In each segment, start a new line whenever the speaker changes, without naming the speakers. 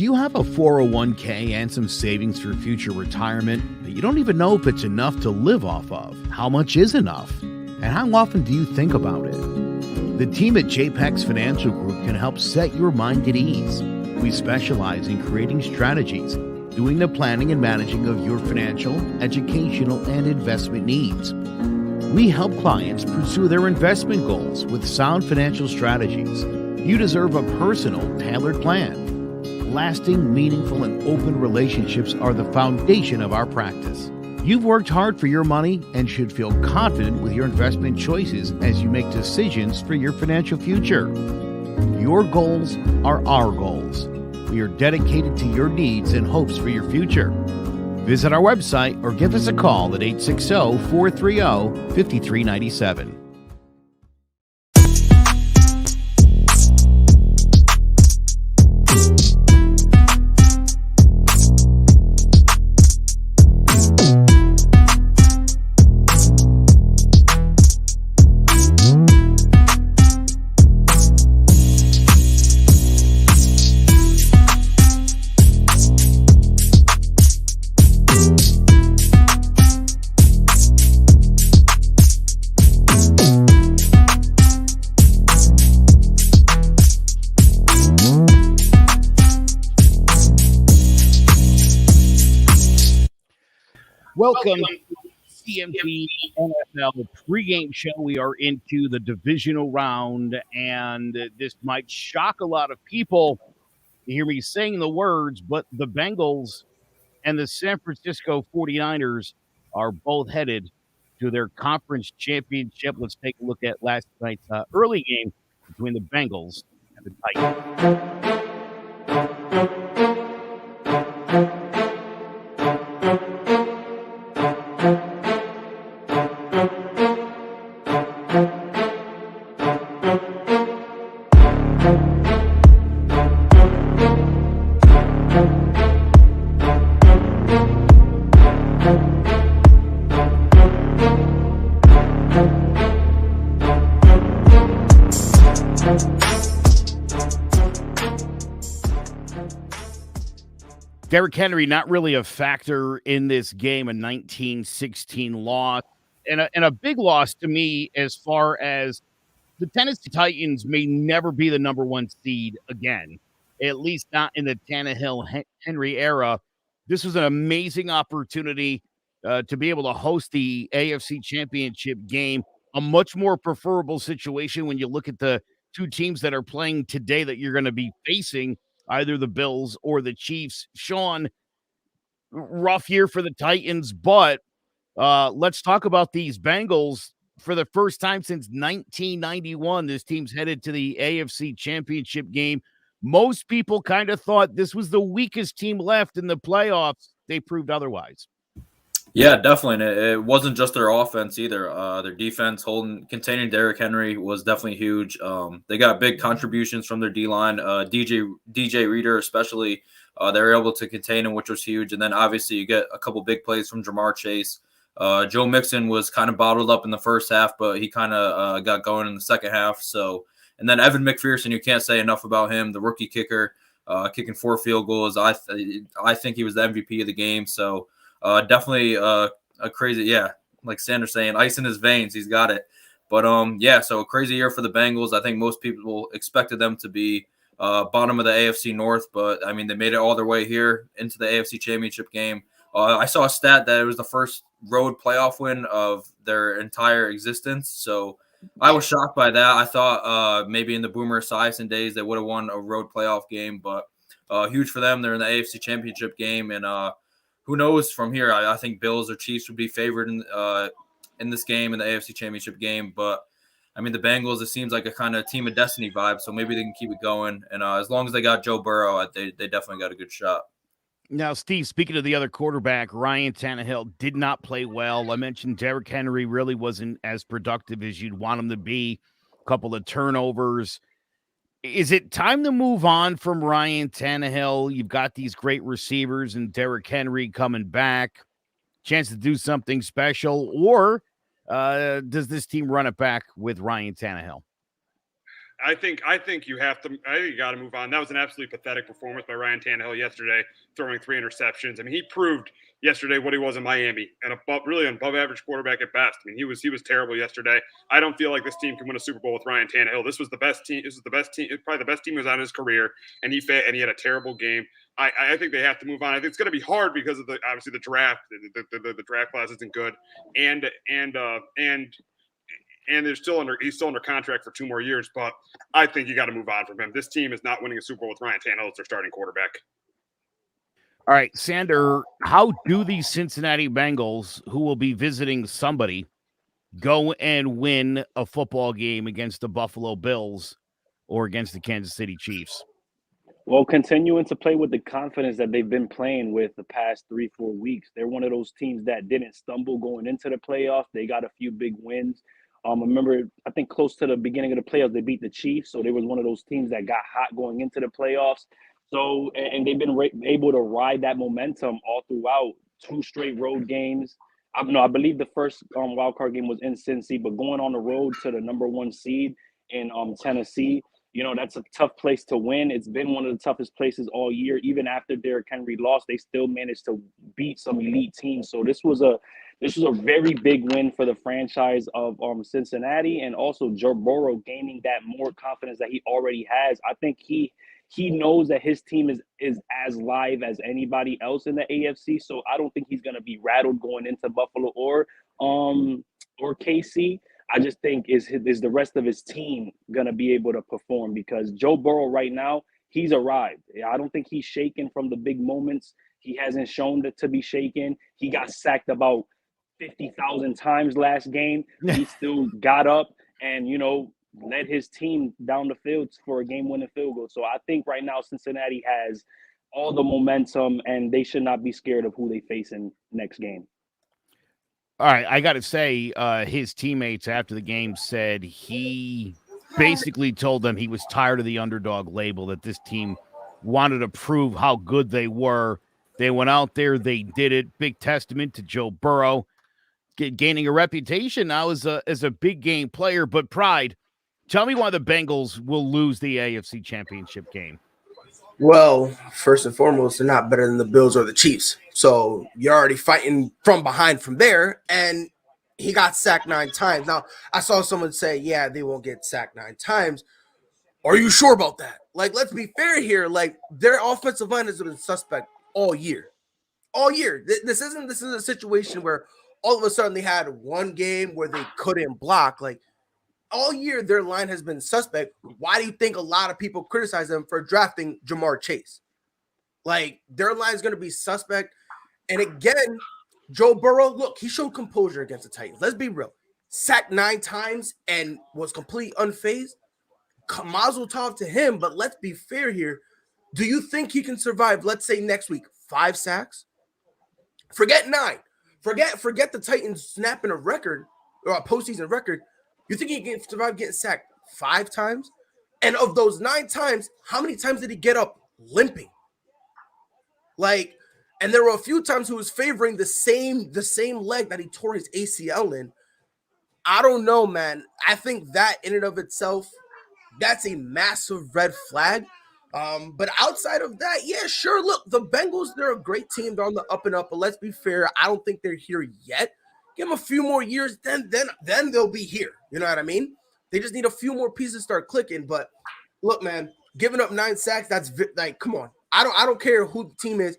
Do you have a 401k and some savings for future retirement, but you don't even know if it's enough to live off of? How much is enough? And how often do you think about it? The team at JPEX Financial Group can help set your mind at ease. We specialize in creating strategies, doing the planning and managing of your financial, educational, and investment needs. We help clients pursue their investment goals with sound financial strategies. You deserve a personal, tailored plan. Lasting, meaningful, and open relationships are the foundation of our practice. You've worked hard for your money and should feel confident with your investment choices as you make decisions for your financial future. Your goals are our goals. We are dedicated to your needs and hopes for your future. Visit our website or give us a call at 860-430-5397. Welcome to CMG NFL pregame show. We are into the divisional round, and this might shock a lot of people to hear me saying the words, but the Bengals and the San Francisco 49ers are both headed to their conference championship. Let's take a look at last night's early game between the Bengals and the Titans. Derrick Henry not really a factor in this game, a 19-16 loss, and a big loss to me as far as the Tennessee Titans may never be the number one seed again, at least not in the Tannehill-Henry era. This was an amazing opportunity to be able to host the AFC Championship game, a much more preferable situation when you look at the two teams that are playing today that you're going to be facing, either the Bills or the Chiefs. Sean, rough year for the Titans, but let's talk about these Bengals. For the first time since 1991, this team's headed to the AFC Championship game. Most people kind of thought this was the weakest team left in the playoffs. They proved otherwise.
Yeah, definitely. And it wasn't just their offense either. Their defense containing Derrick Henry was definitely huge. They got big contributions from their D-line. DJ Reader especially, they were able to contain him, which was huge. And then obviously you get a couple big plays from Jamar Chase. Joe Mixon was kind of bottled up in the first half, but he kind of got going in the second half. So, and then Evan McPherson, you can't say enough about him, the rookie kicker, kicking 4 field goals. I think he was the MVP of the game. So, definitely a crazy, like Sanders saying, ice in his veins. He's got it. But, so a crazy year for the Bengals. I think most people expected them to be bottom of the AFC North, but, I mean, they made it all their way here into the AFC Championship game. I saw a stat that it was the first road playoff win of their entire existence. So I was shocked by that. I thought maybe in the Boomer Esiason days they would have won a road playoff game, but huge for them. They're in the AFC Championship game, and who knows from here? I think Bills or Chiefs would be favored in this game, in the AFC Championship game. But, I mean, the Bengals, it seems like a kind of team of destiny vibe, so maybe they can keep it going. And as long as they got Joe Burrow, they definitely got a good shot.
Now, Steve, speaking of the other quarterback, Ryan Tannehill did not play well. I mentioned Derrick Henry really wasn't as productive as you'd want him to be. A couple of turnovers. Is it time to move on from Ryan Tannehill? You've got these great receivers and Derrick Henry coming back. Chance to do something special, or does this team run it back with Ryan Tannehill?
I think you have to. I think you got to move on. That was an absolutely pathetic performance by Ryan Tannehill yesterday, throwing 3 interceptions. I mean, he proved yesterday what he was in Miami, and really an above average quarterback at best. I mean, he was terrible yesterday. I don't feel like this team can win a Super Bowl with Ryan Tannehill. This was the best team. This was the best team. Probably the best team he was on in his career, and he had a terrible game. I think they have to move on. I think it's going to be hard because of obviously the draft. The draft class isn't good, and he's still under contract for 2 more years. But I think you got to move on from him. This team is not winning a Super Bowl with Ryan Tannehill as their starting quarterback.
All right, Sander, how do these Cincinnati Bengals, who will be visiting somebody, go and win a football game against the Buffalo Bills or against the Kansas City Chiefs?
Well, continuing to play with the confidence that they've been playing with the past 3-4 weeks. They're one of those teams that didn't stumble going into the playoffs. They got a few big wins. Remember, I think close to the beginning of the playoffs, they beat the Chiefs. So they was one of those teams that got hot going into the playoffs. So, and they've been able to ride that momentum all throughout. 2 straight road games. I believe the first wild card game was in Cincy, but going on the road to the number 1 seed in Tennessee, that's a tough place to win. It's been one of the toughest places all year. Even after Derrick Henry lost, they still managed to beat some elite teams. So this was a very big win for the franchise of Cincinnati, and also Joe Burrow gaining that more confidence that he already has. I think he knows that his team is as live as anybody else in the AFC. So I don't think he's going to be rattled going into Buffalo or KC. I just think is the rest of his team going to be able to perform, because Joe Burrow right now, he's arrived. I don't think he's shaken from the big moments. He hasn't shown that to be shaken. He got sacked about 50,000 times last game. He still got up and, led his team down the field for a game-winning field goal. So I think right now Cincinnati has all the momentum, and they should not be scared of who they face in next game.
All right, I got to say, his teammates after the game said he basically told them he was tired of the underdog label, that this team wanted to prove how good they were. They went out there, they did it. Big testament to Joe Burrow, gaining a reputation now as a big game player. But Pride, tell me why the Bengals will lose the AFC Championship game.
Well, first and foremost, they're not better than the Bills or the Chiefs. So you're already fighting from behind from there. And he got sacked 9 times. Now, I saw someone say, yeah, they won't get sacked 9 times. Are you sure about that? Like, let's be fair here. Like, their offensive line has been suspect all year. All year. This isn't a situation where all of a sudden they had one game where they couldn't block. Like, all year, their line has been suspect. Why do you think a lot of people criticize them for drafting Jamar Chase? Like, their line is going to be suspect. And again, Joe Burrow, look, he showed composure against the Titans. Let's be real. Sacked 9 times and was completely unfazed. Mazel tov to him, but let's be fair here. Do you think he can survive, let's say next week, 5 sacks? Forget 9. Forget the Titans snapping a record or a postseason record. You think he can survive getting sacked 5 times? And of those 9 times, how many times did he get up limping? Like, and there were a few times he was favoring the same leg that he tore his ACL in. I don't know, man. I think that in and of itself, that's a massive red flag. But outside of that, yeah, sure. Look, the Bengals, they're a great team. They're on the up and up. But let's be fair, I don't think they're here yet. Give them a few more years, then they'll be here. You know what I mean? They just need a few more pieces to start clicking. But look, man, giving up 9 sacks, that's like, come on. I don't care who the team is.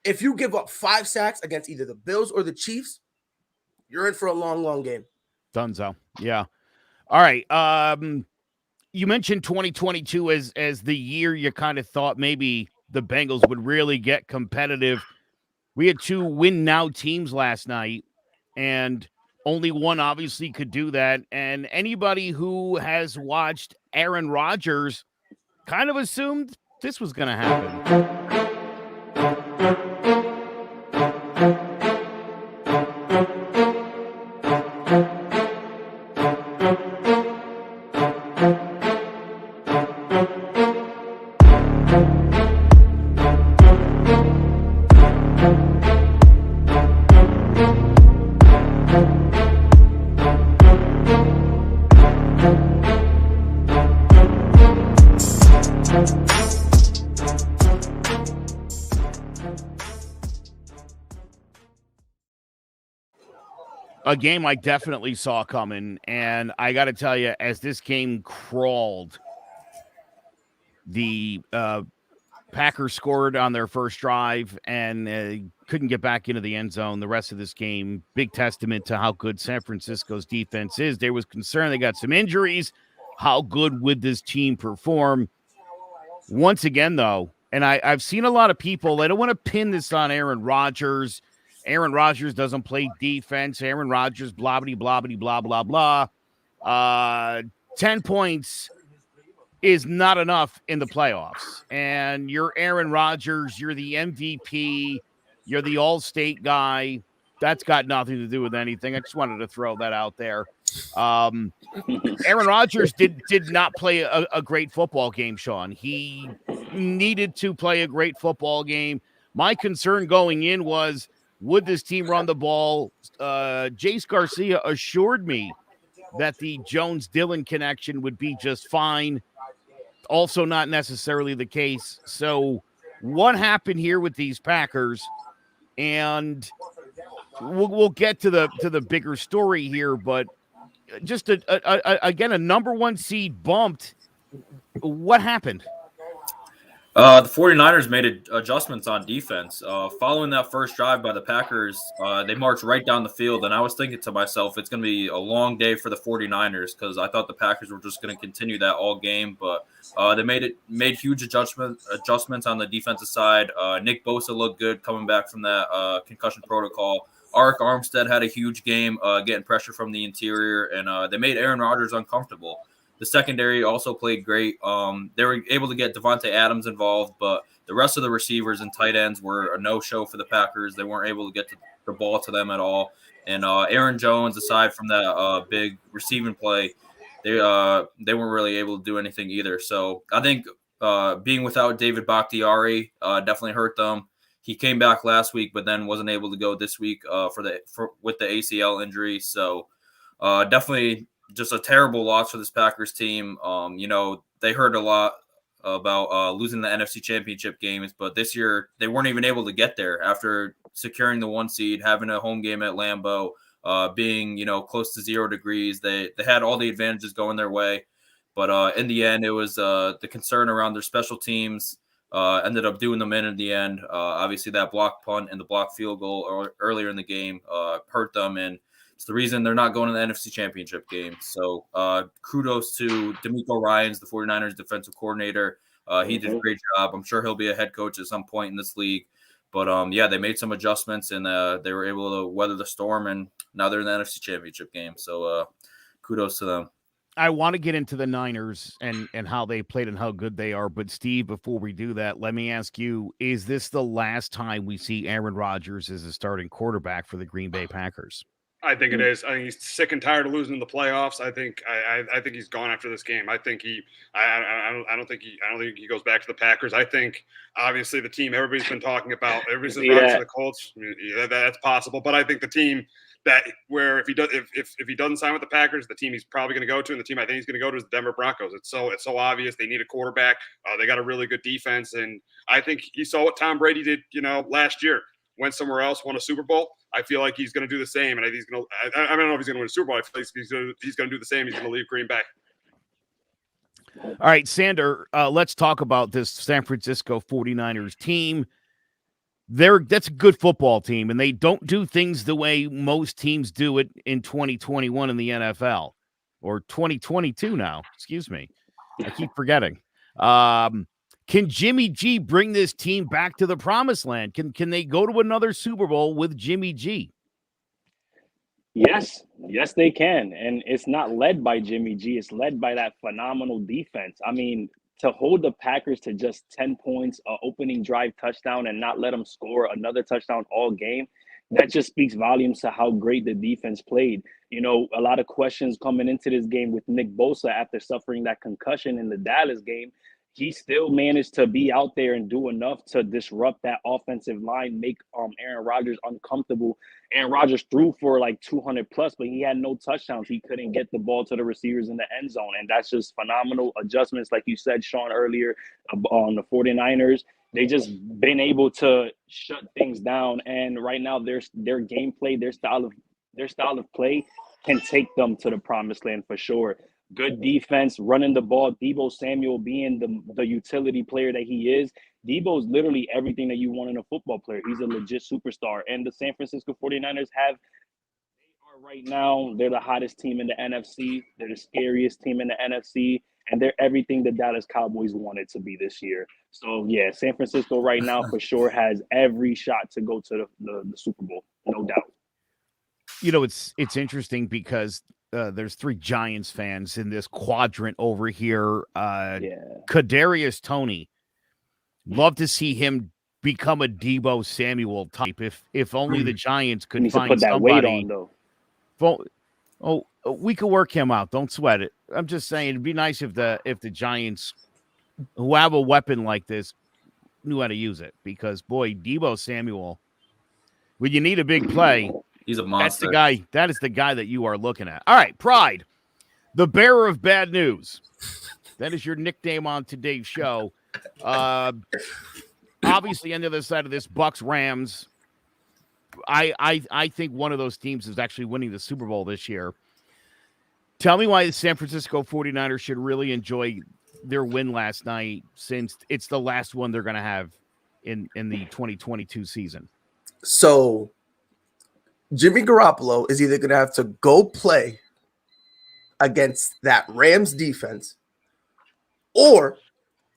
If you give up 5 sacks against either the Bills or the Chiefs, you're in for a long, long game.
Dunzo. Yeah. All right. You mentioned 2022 as the year you kind of thought maybe the Bengals would really get competitive. We had 2 win now teams last night, and only one obviously could do that. And anybody who has watched Aaron Rodgers kind of assumed this was going to happen. a game I definitely saw coming, and I got to tell you, as this game crawled, the Packers scored on their first drive and couldn't get back into the end zone the rest of this game. Big testament to how good San Francisco's defense is. There was concern they got some injuries. How good would this team perform? Once again, though, and I've seen a lot of people, they don't want to pin this on Aaron Rodgers. Aaron Rodgers doesn't play defense. Aaron Rodgers, blah, blah, blah, blah, blah, blah. 10 points is not enough in the playoffs. And you're Aaron Rodgers. You're the MVP. You're the all-state guy. That's got nothing to do with anything. I just wanted to throw that out there. Aaron Rodgers did not play a great football game, Sean. He needed to play a great football game. My concern going in was, would this team run the ball? Jace Garcia assured me that the Jones-Dillon connection would be just fine. Also not necessarily the case. So what happened here with these Packers? And we'll get to the bigger story here, but just again, a number one seed bumped. What happened?
The 49ers made adjustments on defense. Following that first drive by the Packers, they marched right down the field, and I was thinking to myself, it's going to be a long day for the 49ers because I thought the Packers were just going to continue that all game, but they made huge adjustments on the defensive side. Nick Bosa looked good coming back from that concussion protocol. Arik Armstead had a huge game getting pressure from the interior, and they made Aaron Rodgers uncomfortable. The secondary also played great. They were able to get Devontae Adams involved, but the rest of the receivers and tight ends were a no-show for the Packers. They weren't able to get the ball to them at all. And Aaron Jones, aside from that big receiving play, they weren't really able to do anything either. So I think being without David Bakhtiari definitely hurt them. He came back last week, but then wasn't able to go this week with the ACL injury. So definitely just a terrible loss for this Packers team. They heard a lot about losing the NFC Championship games, but this year they weren't even able to get there after securing the 1 seed, having a home game at Lambeau, being close to 0 degrees. They had all the advantages going their way, but in the end, it was the concern around their special teams ended up doing them in the end. Obviously, that block punt and the block field goal earlier in the game hurt them, and it's the reason they're not going to the NFC Championship game. So kudos to DeMeco Ryans, the 49ers defensive coordinator. He did a great job. I'm sure he'll be a head coach at some point in this league. But, they made some adjustments, and they were able to weather the storm, and now they're in the NFC Championship game. So kudos to them.
I want to get into the Niners and how they played and how good they are. But, Steve, before we do that, let me ask you, is this the last time we see Aaron Rodgers as a starting quarterback for the Green Bay Packers?
I think it is. I think he's sick and tired of losing in the playoffs. I think he's gone after this game. I think I don't think he goes back to the Packers. I think obviously the team everybody's been talking about, everybody's been talking to the Colts. That's possible, but I think the team that where if he doesn't sign with the Packers, the team he's probably going to go to, and the team I think he's going to go to is the Denver Broncos. It's so obvious they need a quarterback. They got a really good defense, and I think you saw what Tom Brady did, last year. Went somewhere else, won a Super Bowl. I feel like he's going to do the same, and I think he's going to. I don't know if he's going to win a Super Bowl. I feel like he's going to do the same. He's going to leave Green Bay.
All right, Sander, let's talk about this San Francisco 49ers team. That's a good football team, and they don't do things the way most teams do it in 2021 in the NFL, or 2022 now. Excuse me. I keep forgetting. Can Jimmy G bring this team back to the promised land? Can they go to another Super Bowl with Jimmy G?
Yes, they can. And it's not led by Jimmy G. It's led by that phenomenal defense. I mean, to hold the Packers to just 10 points, opening drive touchdown, and not let them score another touchdown all game, that just speaks volumes to how great the defense played. A lot of questions coming into this game with Nick Bosa after suffering that concussion in the Dallas game. He still managed to be out there and do enough to disrupt that offensive line, make Aaron Rodgers uncomfortable. Aaron Rodgers threw for like 200 plus, but he had no touchdowns. He couldn't get the ball to the receivers in the end zone. And that's just phenomenal adjustments. Like you said, Sean, earlier on the 49ers, they just been able to shut things down. And right now their gameplay, their style of Their style of play can take them to the promised land for sure. Good defense, running the ball. Deebo Samuel being the utility player that he is. Deebo's literally everything that you want in a football player. He's a legit superstar. And the San Francisco 49ers right now, they're the hottest team in the NFC. They're the scariest team in the NFC. And they're everything the Dallas Cowboys wanted to be this year. So, yeah, San Francisco right now for sure has every shot to go to the Super Bowl, no doubt.
You know, it's interesting because there's 3 Giants fans in this quadrant over here. Kadarius Toney, love to see him become a Deebo Samuel type. If only the Giants could find
put that
somebody.
Weight on, though.
We could work him out. Don't sweat it. I'm just saying it'd be nice if the Giants, who have a weapon like this, knew how to use it. Because boy, Deebo Samuel, when you need a big play,
he's a monster.
That is the guy that you are looking at. All right, Pride, the bearer of bad news. That is your nickname on today's show. Obviously, on the other side of this, Bucs Rams. I think one of those teams is actually winning the Super Bowl this year. Tell me why the San Francisco 49ers should really enjoy their win last night, since it's the last one they're going to have in the 2022 season.
So Jimmy Garoppolo is either going to have to go play against that Rams defense, or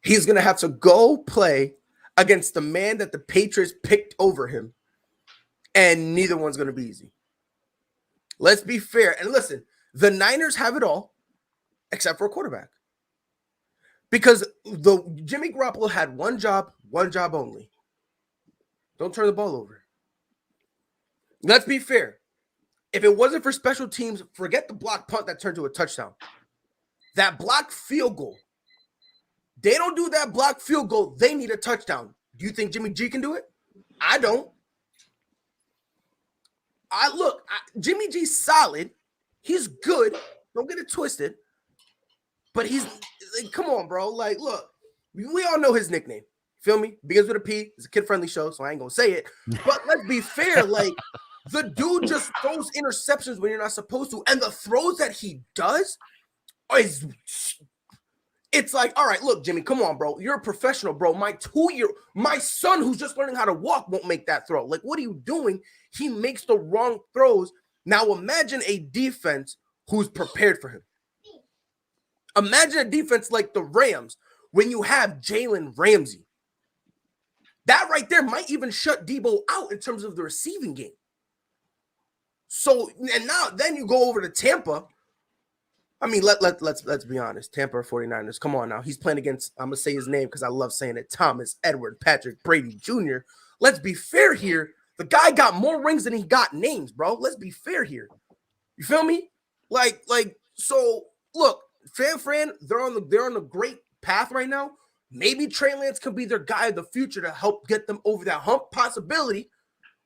he's going to have to go play against the man that the Patriots picked over him. And neither one's going to be easy. Let's be fair. And listen, the Niners have it all except for a quarterback. Because Jimmy Garoppolo had one job only. Don't turn the ball over. Let's be fair. If it wasn't for special teams, forget the block punt that turned to a touchdown. That block field goal. They don't do that block field goal. They need a touchdown. Do you think Jimmy G can do it? I don't. Jimmy G's solid. He's good. Don't get it twisted. But he's like, come on, bro. Like, look, we all know his nickname. Feel me? Begins with a P. It's a kid-friendly show, so I ain't gonna say it. But let's be fair. Like, the dude just throws interceptions when you're not supposed to, and the throws that he does it's like, all right, look, Jimmy, come on, bro. You're a professional, bro. My son who's just learning how to walk won't make that throw. Like, what are you doing? He makes the wrong throws. Now imagine a defense who's prepared for him. Imagine a defense like the Rams when you have Jalen Ramsey. That right there might even shut Deebo out in terms of the receiving game. So, and now then you go over to Tampa. I mean, let's be honest. Tampa 49ers. Come on now. He's playing against, I'm going to say his name because I love saying it, Thomas Edward Patrick Brady Jr. Let's be fair here. The guy got more rings than he got names, bro. Let's be fair here. You feel me? Like, so look, Fran, they're on the great path right now. Maybe Trey Lance could be their guy of the future to help get them over that hump. Possibility.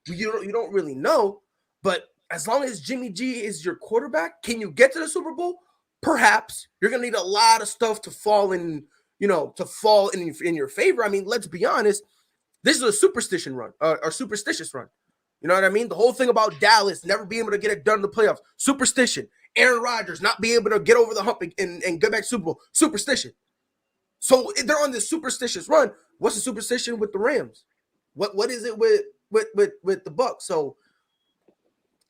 You don't really know. But as long as Jimmy G is your quarterback, can you get to the Super Bowl? Perhaps. You're going to need a lot of stuff to fall in your favor. I mean, let's be honest. This is a superstitious run. You know what I mean? The whole thing about Dallas never being able to get it done in the playoffs. Superstition. Aaron Rodgers not being able to get over the hump and get back to Super Bowl. Superstition. So they're on this superstitious run. What's the superstition with the Rams? What is it with the Bucs? So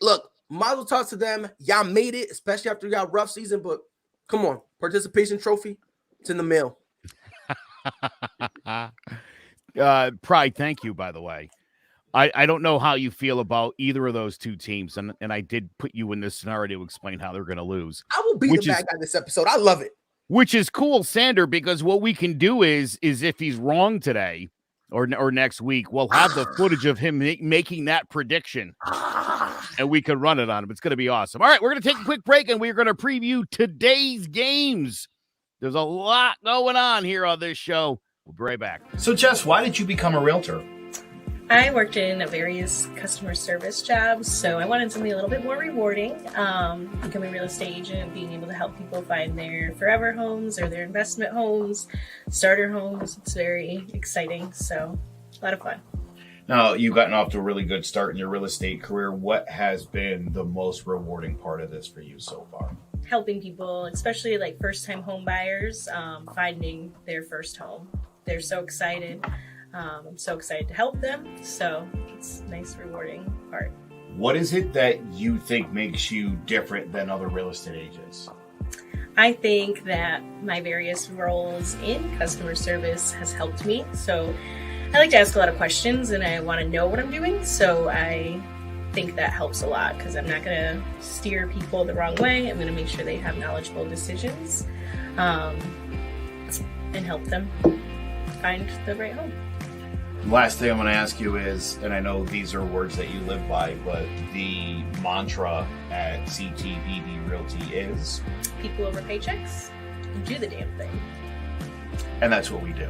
look, mazel tov to them. Y'all made it, especially after you got a rough season. But come on, participation trophy. It's in the mail.
Pride, thank you, by the way. I don't know how you feel about either of those two teams, and I did put you in this scenario to explain how they're going to lose.
I will be the bad guy this episode. I love it.
Which is cool, Sander, because what we can do is if he's wrong today or next week, we'll have the footage of him making that prediction, and we can run it on him. It's going to be awesome. All right, we're going to take a quick break, and we're going to preview today's games. There's a lot going on here on this show. We'll be right back.
So, Jess, why did you become a realtor?
I worked in various customer service jobs, so I wanted something a little bit more rewarding. Becoming a real estate agent, being able to help people find their forever homes or their investment homes, starter homes. It's very exciting, so a lot of fun.
Now, you've gotten off to a really good start in your real estate career. What has been the most rewarding part of this for you so far?
Helping people, especially like first-time home buyers, finding their first home. They're so excited. I'm so excited to help them. So it's a nice, rewarding part.
What is it that you think makes you different than other real estate agents?
I think that my various roles in customer service has helped me. So I like to ask a lot of questions and I want to know what I'm doing. So I think that helps a lot because I'm not going to steer people the wrong way. I'm going to make sure they have knowledgeable decisions and help them find the right home.
Last thing I'm going to ask you is, and I know these are words that you live by, but the mantra at CTBD Realty is?
People over paychecks, do the damn thing.
And that's what we do.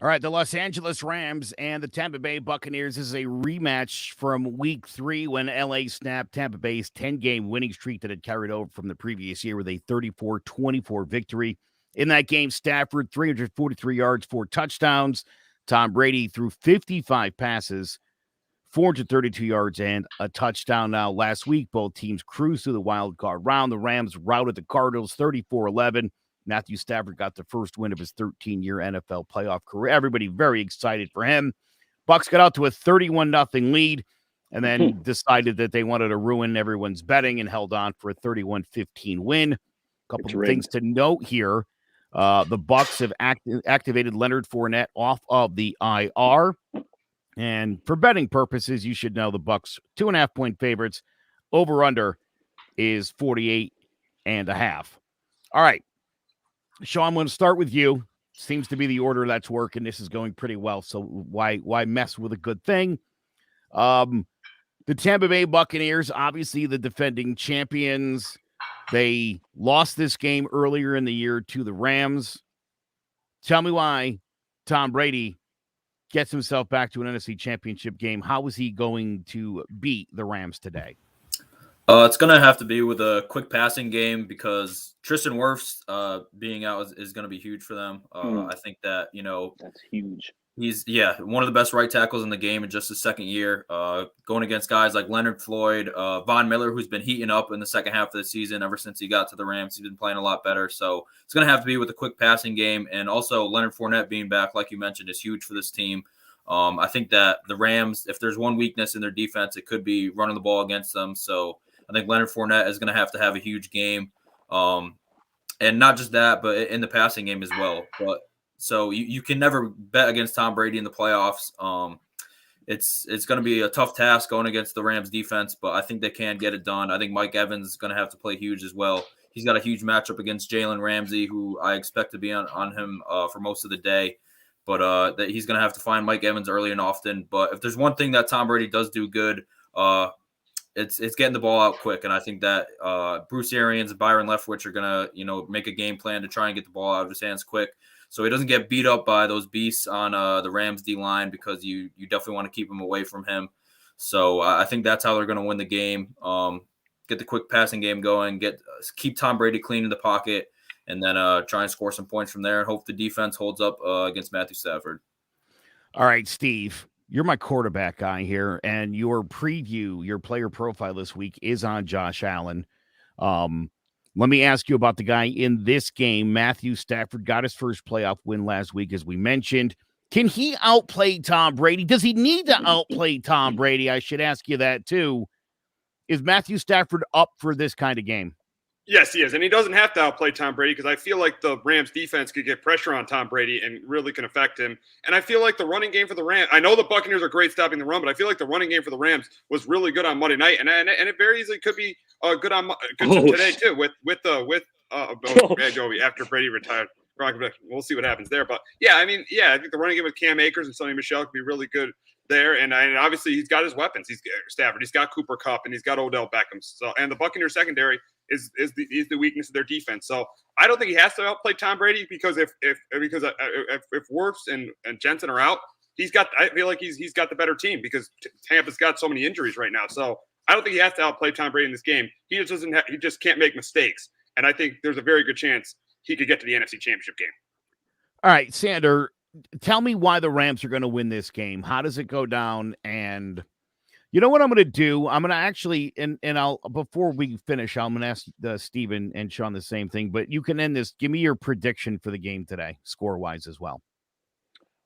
All right, the Los Angeles Rams and the Tampa Bay Buccaneers is a rematch from Week 3 when LA snapped Tampa Bay's 10-game winning streak that had carried over from the previous year with a 34-24 victory. In that game, Stafford, 343 yards, 4 touchdowns. Tom Brady threw 55 passes, 432 yards, and a touchdown. Now, last week, both teams cruised through the wild card round. The Rams routed the Cardinals 34-11. Matthew Stafford got the first win of his 13-year NFL playoff career. Everybody very excited for him. Bucs got out to a 31-0 lead and then decided that they wanted to ruin everyone's betting and held on for a 31-15 win. A couple of things to note here. The Bucs have activated Leonard Fournette off of the IR. And for betting purposes, you should know the Bucs 2.5-point favorites. Over-under is 48.5. All right. Sean, I'm going to start with you. Seems to be the order that's working. This is going pretty well, so why mess with a good thing? The Tampa Bay Buccaneers, obviously the defending champions. They lost this game earlier in the year to the Rams. Tell me why Tom Brady gets himself back to an NFC championship game. How is he going to beat the Rams today?
It's going to have to be with a quick passing game because Tristan Wirfs being out is going to be huge for them. I think that,
that's huge.
He's one of the best right tackles in the game in just his second year, going against guys like Leonard Floyd, Von Miller, who's been heating up in the second half of the season. Ever since he got to the Rams, he's been playing a lot better. So it's going to have to be with a quick passing game. And also Leonard Fournette being back, like you mentioned, is huge for this team. I think that the Rams, if there's one weakness in their defense, it could be running the ball against them. So I think Leonard Fournette is going to have a huge game. And not just that, but in the passing game as well. But so you can never bet against Tom Brady in the playoffs. It's going to be a tough task going against the Rams defense, but I think they can get it done. I think Mike Evans is going to have to play huge as well. He's got a huge matchup against Jalen Ramsey, who I expect to be on him for most of the day. But that he's going to have to find Mike Evans early and often. But if there's one thing that Tom Brady does do good, it's getting the ball out quick. And I think that Bruce Arians and Byron Leftwich are going to, make a game plan to try and get the ball out of his hands quick, so he doesn't get beat up by those beasts on the Rams D-line, because you definitely want to keep him away from him. So I think that's how they're going to win the game. Get the quick passing game going, keep Tom Brady clean in the pocket, and then try and score some points from there and hope the defense holds up against Matthew Stafford.
All right, Steve, you're my quarterback guy here, and your player profile this week is on Josh Allen. Let me ask you about the guy in this game. Matthew Stafford got his first playoff win last week, as we mentioned. Can he outplay Tom Brady? Does he need to outplay Tom Brady? I should ask you that, too. Is Matthew Stafford up for this kind of game?
Yes, he is. And he doesn't have to outplay Tom Brady, because I feel like the Rams defense could get pressure on Tom Brady and really can affect him. And I feel like the running game for the Rams, I know the Buccaneers are great stopping the run, but I feel like the running game for the Rams was really good on Monday night. And it very easily could be good today too after Brady retired. We'll see what happens there. But I think the running game with Cam Akers and Sonny Michel could be really good there. And obviously he's got his weapons. He's Stafford. He's got Cooper Kupp, and he's got Odell Beckham. So, and the Buccaneers secondary is the weakness of their defense. So I don't think he has to outplay Tom Brady, because if Wirfs and Jensen are out, I feel like he's got the better team, because Tampa's got so many injuries right now. So I don't think he has to outplay Tom Brady in this game. He just can't make mistakes. And I think there's a very good chance he could get to the NFC Championship game.
All right, Sander, tell me why the Rams are going to win this game. How does it go down? And you know what I'm going to do? I'm going to actually, and I'll, before we finish, I'm going to ask Steven and Sean the same thing, but you can end this. Give me your prediction for the game today, score-wise as well.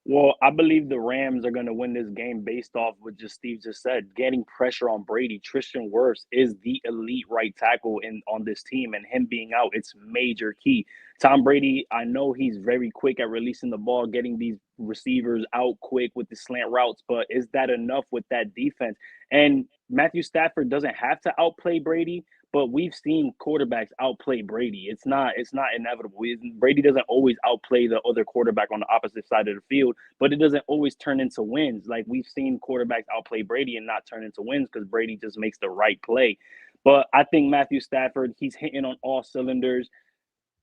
Well, I believe the Rams are going to win this game based off what Steve just said, getting pressure on Brady. Tristan Wirfs is the elite right tackle on this team, and him being out, it's major key. Tom Brady, I know he's very quick at releasing the ball, getting these receivers out quick with the slant routes, but is that enough with that defense? And Matthew Stafford doesn't have to outplay Brady, but we've seen quarterbacks outplay Brady. It's not inevitable. Brady doesn't always outplay the other quarterback on the opposite side of the field, but it doesn't always turn into wins. Like we've seen quarterbacks outplay Brady and not turn into wins because Brady just makes the right play. But I think Matthew Stafford, he's hitting on all cylinders.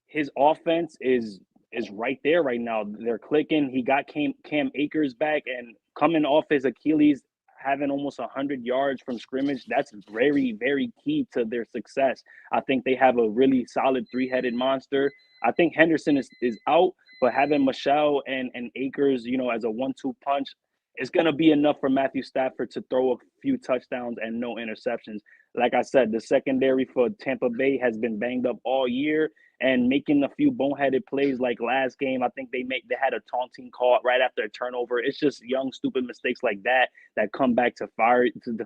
His offense is right there right now. They're clicking. He got Cam Akers back, and coming off his Achilles, having almost 100 yards from scrimmage, that's very, very key to their success. I think they have a really solid three-headed monster. I think Henderson is out, but having Michelle and Akers, as a 1-2 punch, it's going to be enough for Matthew Stafford to throw a few touchdowns and no interceptions. Like I said, the secondary for Tampa Bay has been banged up all year, and making a few boneheaded plays like last game. I think they had a taunting call right after a turnover. It's just young, stupid mistakes like that come back to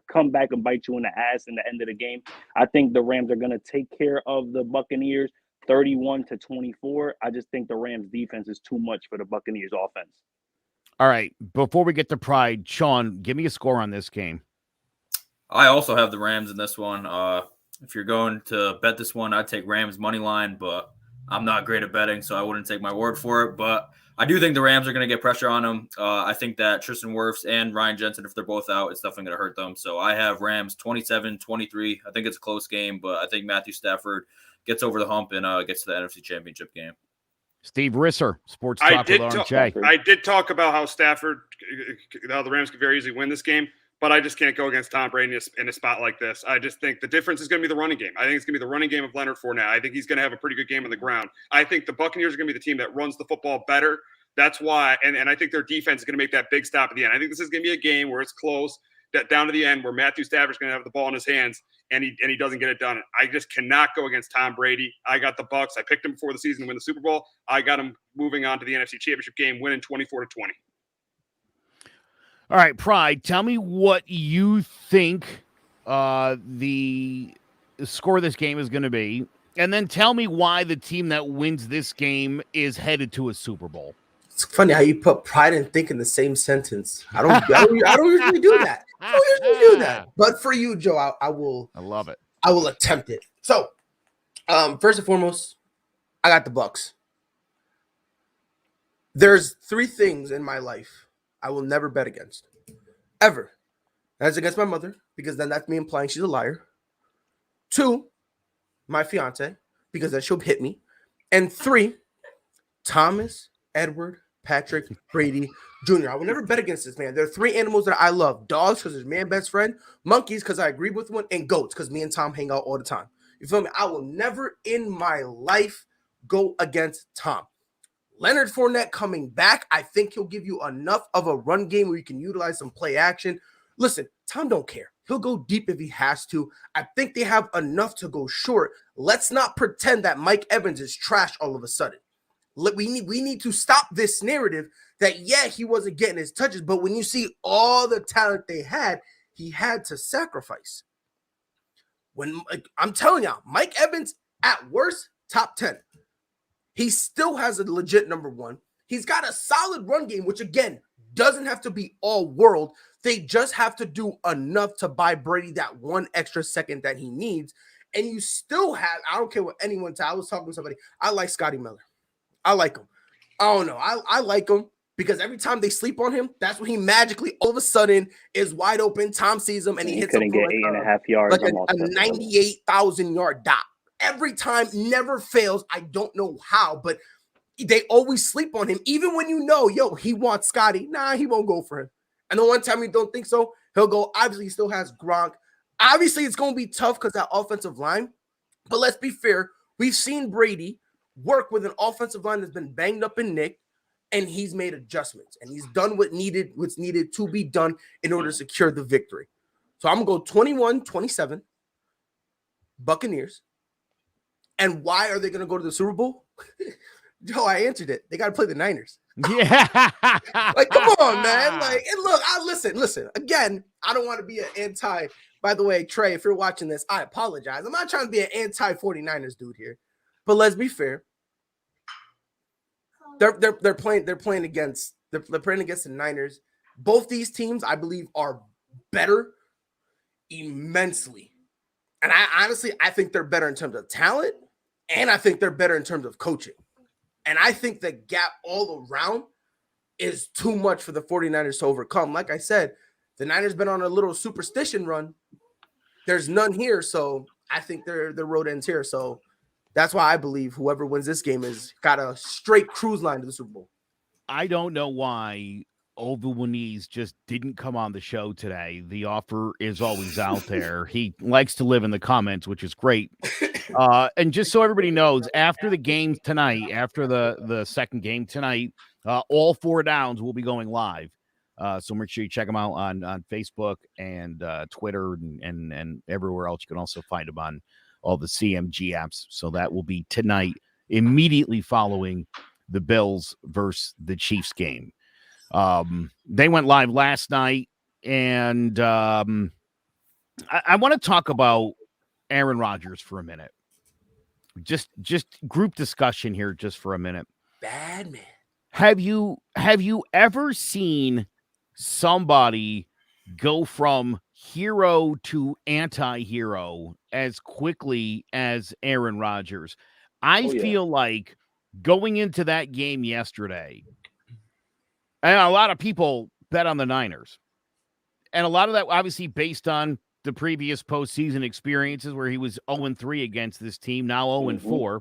come back and bite you in the ass in the end of the game. I think the Rams are going to take care of the Buccaneers 31-24. I just think the Rams defense is too much for the Buccaneers offense.
All right. Before we get to Pride, Sean, give me a score on this game.
I also have the Rams in this one. If you're going to bet this one, I'd take Rams money line, but I'm not great at betting, so I wouldn't take my word for it. But I do think the Rams are going to get pressure on them. I think that Tristan Wirfs and Ryan Jensen, if they're both out, it's definitely going to hurt them. So I have Rams 27-23. I think it's a close game, but I think Matthew Stafford gets over the hump and gets to the NFC Championship game.
Steve Risser, Sports Talk with RJ.
I did talk about how the Rams could very easily win this game. But I just can't go against Tom Brady in a spot like this. I just think the difference is going to be the running game. I think it's going to be the running game of Leonard Fournette. I think he's going to have a pretty good game on the ground. I think the Buccaneers are going to be the team that runs the football better. That's why, and I think their defense is going to make that big stop at the end. I think this is going to be a game where it's close, that down to the end, where Matthew Stafford's going to have the ball in his hands, and he doesn't get it done. I just cannot go against Tom Brady. I got the Bucs. I picked him before the season to win the Super Bowl. I got him moving on to the NFC Championship game, winning 24-20.
All right, Pride, tell me what you think the score of this game is going to be, and then tell me why the team that wins this game is headed to a Super Bowl.
It's funny how you put pride and think in the same sentence. I don't usually do that. I don't usually do that. But for you, Joe, I will.
I love it.
I will attempt it. So, first and foremost, I got the Bucs. There's 3 things in my life I will never bet against, ever. That's against my mother, because then that's me implying she's a liar. 2, my fiance, because then she'll hit me. And 3, Thomas, Edward, Patrick, Brady, Jr. I will never bet against this man. There are 3 animals that I love. Dogs, because they're my best friend. Monkeys, because I agree with one. And goats, because me and Tom hang out all the time. You feel me? I will never in my life go against Tom. Leonard Fournette coming back, I think he'll give you enough of a run game where you can utilize some play action. Listen, Tom don't care. He'll go deep if he has to. I think they have enough to go short. Let's not pretend that Mike Evans is trash all of a sudden. We need to stop this narrative that, yeah, he wasn't getting his touches, but when you see all the talent they had, he had to sacrifice. I'm telling y'all, Mike Evans, at worst, top 10. He still has a legit number 1. He's got a solid run game, which, again, doesn't have to be all world. They just have to do enough to buy Brady that 1 extra second that he needs. And you still have, I don't care what anyone said. I was talking to somebody. I like Scotty Miller. I like him. I don't know. I like him because every time they sleep on him, that's when he magically all of a sudden is wide open. Tom sees him and he hits him for
get 8.5 yards.
Like a 98,000-yard dot. Every time, never fails. I don't know how, but they always sleep on him. Even when you know, he wants Scotty. Nah, he won't go for him. And the one time you don't think so, he'll go. Obviously, he still has Gronk. Obviously, it's going to be tough because that offensive line. But let's be fair. We've seen Brady work with an offensive line that's been banged up and nicked, and he's made adjustments, and he's done what's needed to be done in order to secure the victory. So I'm going to go 21-27, Buccaneers. And why are they going to go to the Super Bowl? Joe, I answered it. They got to play the Niners.
Yeah.
Like, come on, man. Like, and look, listen. Again, I don't want to be an anti. By the way, Trey, if you're watching this, I apologize. I'm not trying to be an anti-49ers dude here. But let's be fair. They're playing against the Niners. Both these teams, I believe, are better immensely. And I think they're better in terms of talent, and I think they're better in terms of coaching. And I think the gap all around is too much for the 49ers to overcome. Like I said, the Niners been on a little superstition run. There's none here, so I think their road ends here. So that's why I believe whoever wins this game has got a straight cruise line to the Super Bowl.
I don't know why Ovulwaniz just didn't come on the show today. The offer is always out there. He likes to live in the comments, which is great. And just so everybody knows, after the game tonight, after the second game tonight, all 4 downs will be going live. So make sure you check them out on Facebook and Twitter and everywhere else. You can also find them on all the CMG apps. So that will be tonight, immediately following the Bills versus the Chiefs game. They went live last night, and I want to talk about Aaron Rodgers for a minute. Just group discussion here just for a minute.
Bad man.
Have you ever seen somebody go from hero to anti-hero as quickly as Aaron Rodgers? I feel like going into that game yesterday, and a lot of people bet on the Niners. And a lot of that obviously based on the previous postseason experiences where he was 0-3 against this team, now 0-4.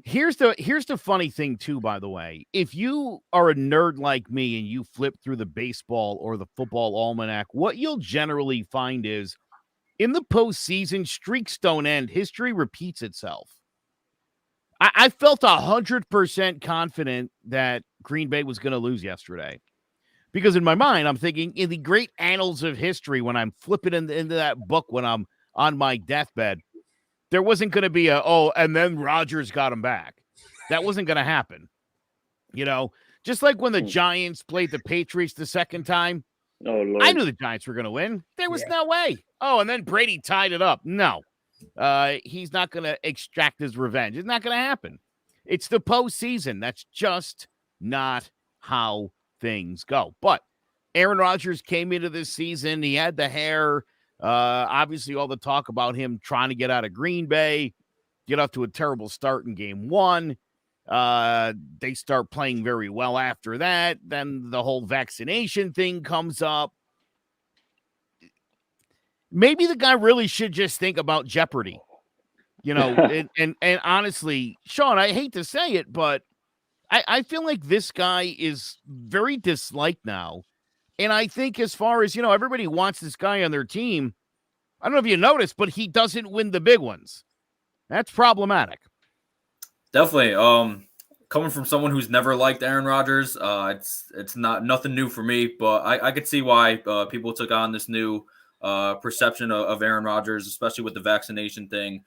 Here's the funny thing too, by the way. If you are a nerd like me and you flip through the baseball or the football almanac, what you'll generally find is in the postseason, streaks don't end. History repeats itself. I felt 100% confident that Green Bay was going to lose yesterday. Because in my mind, I'm thinking in the great annals of history, when I'm flipping into that book, when I'm on my deathbed, there wasn't going to be and then Rodgers got him back. That wasn't going to happen. You know, just like when the Giants played the Patriots the second time, I knew the Giants were going to win. There was no way. Oh, and then Brady tied it up. No, he's not going to extract his revenge. It's not going to happen. It's the postseason. That's just not how things go. But Aaron Rodgers came into this season. He had the hair. Obviously, all the talk about him trying to get out of Green Bay, get off to a terrible start in game 1. They start playing very well after that. Then the whole vaccination thing comes up. Maybe the guy really should just think about Jeopardy. You know, and honestly, Sean, I hate to say it, but I feel like this guy is very disliked now. And I think as far as, everybody wants this guy on their team. I don't know if you noticed, but he doesn't win the big ones. That's problematic.
Definitely. Coming from someone who's never liked Aaron Rodgers, it's nothing new for me, but I could see why people took on this new perception of Aaron Rodgers, especially with the vaccination thing.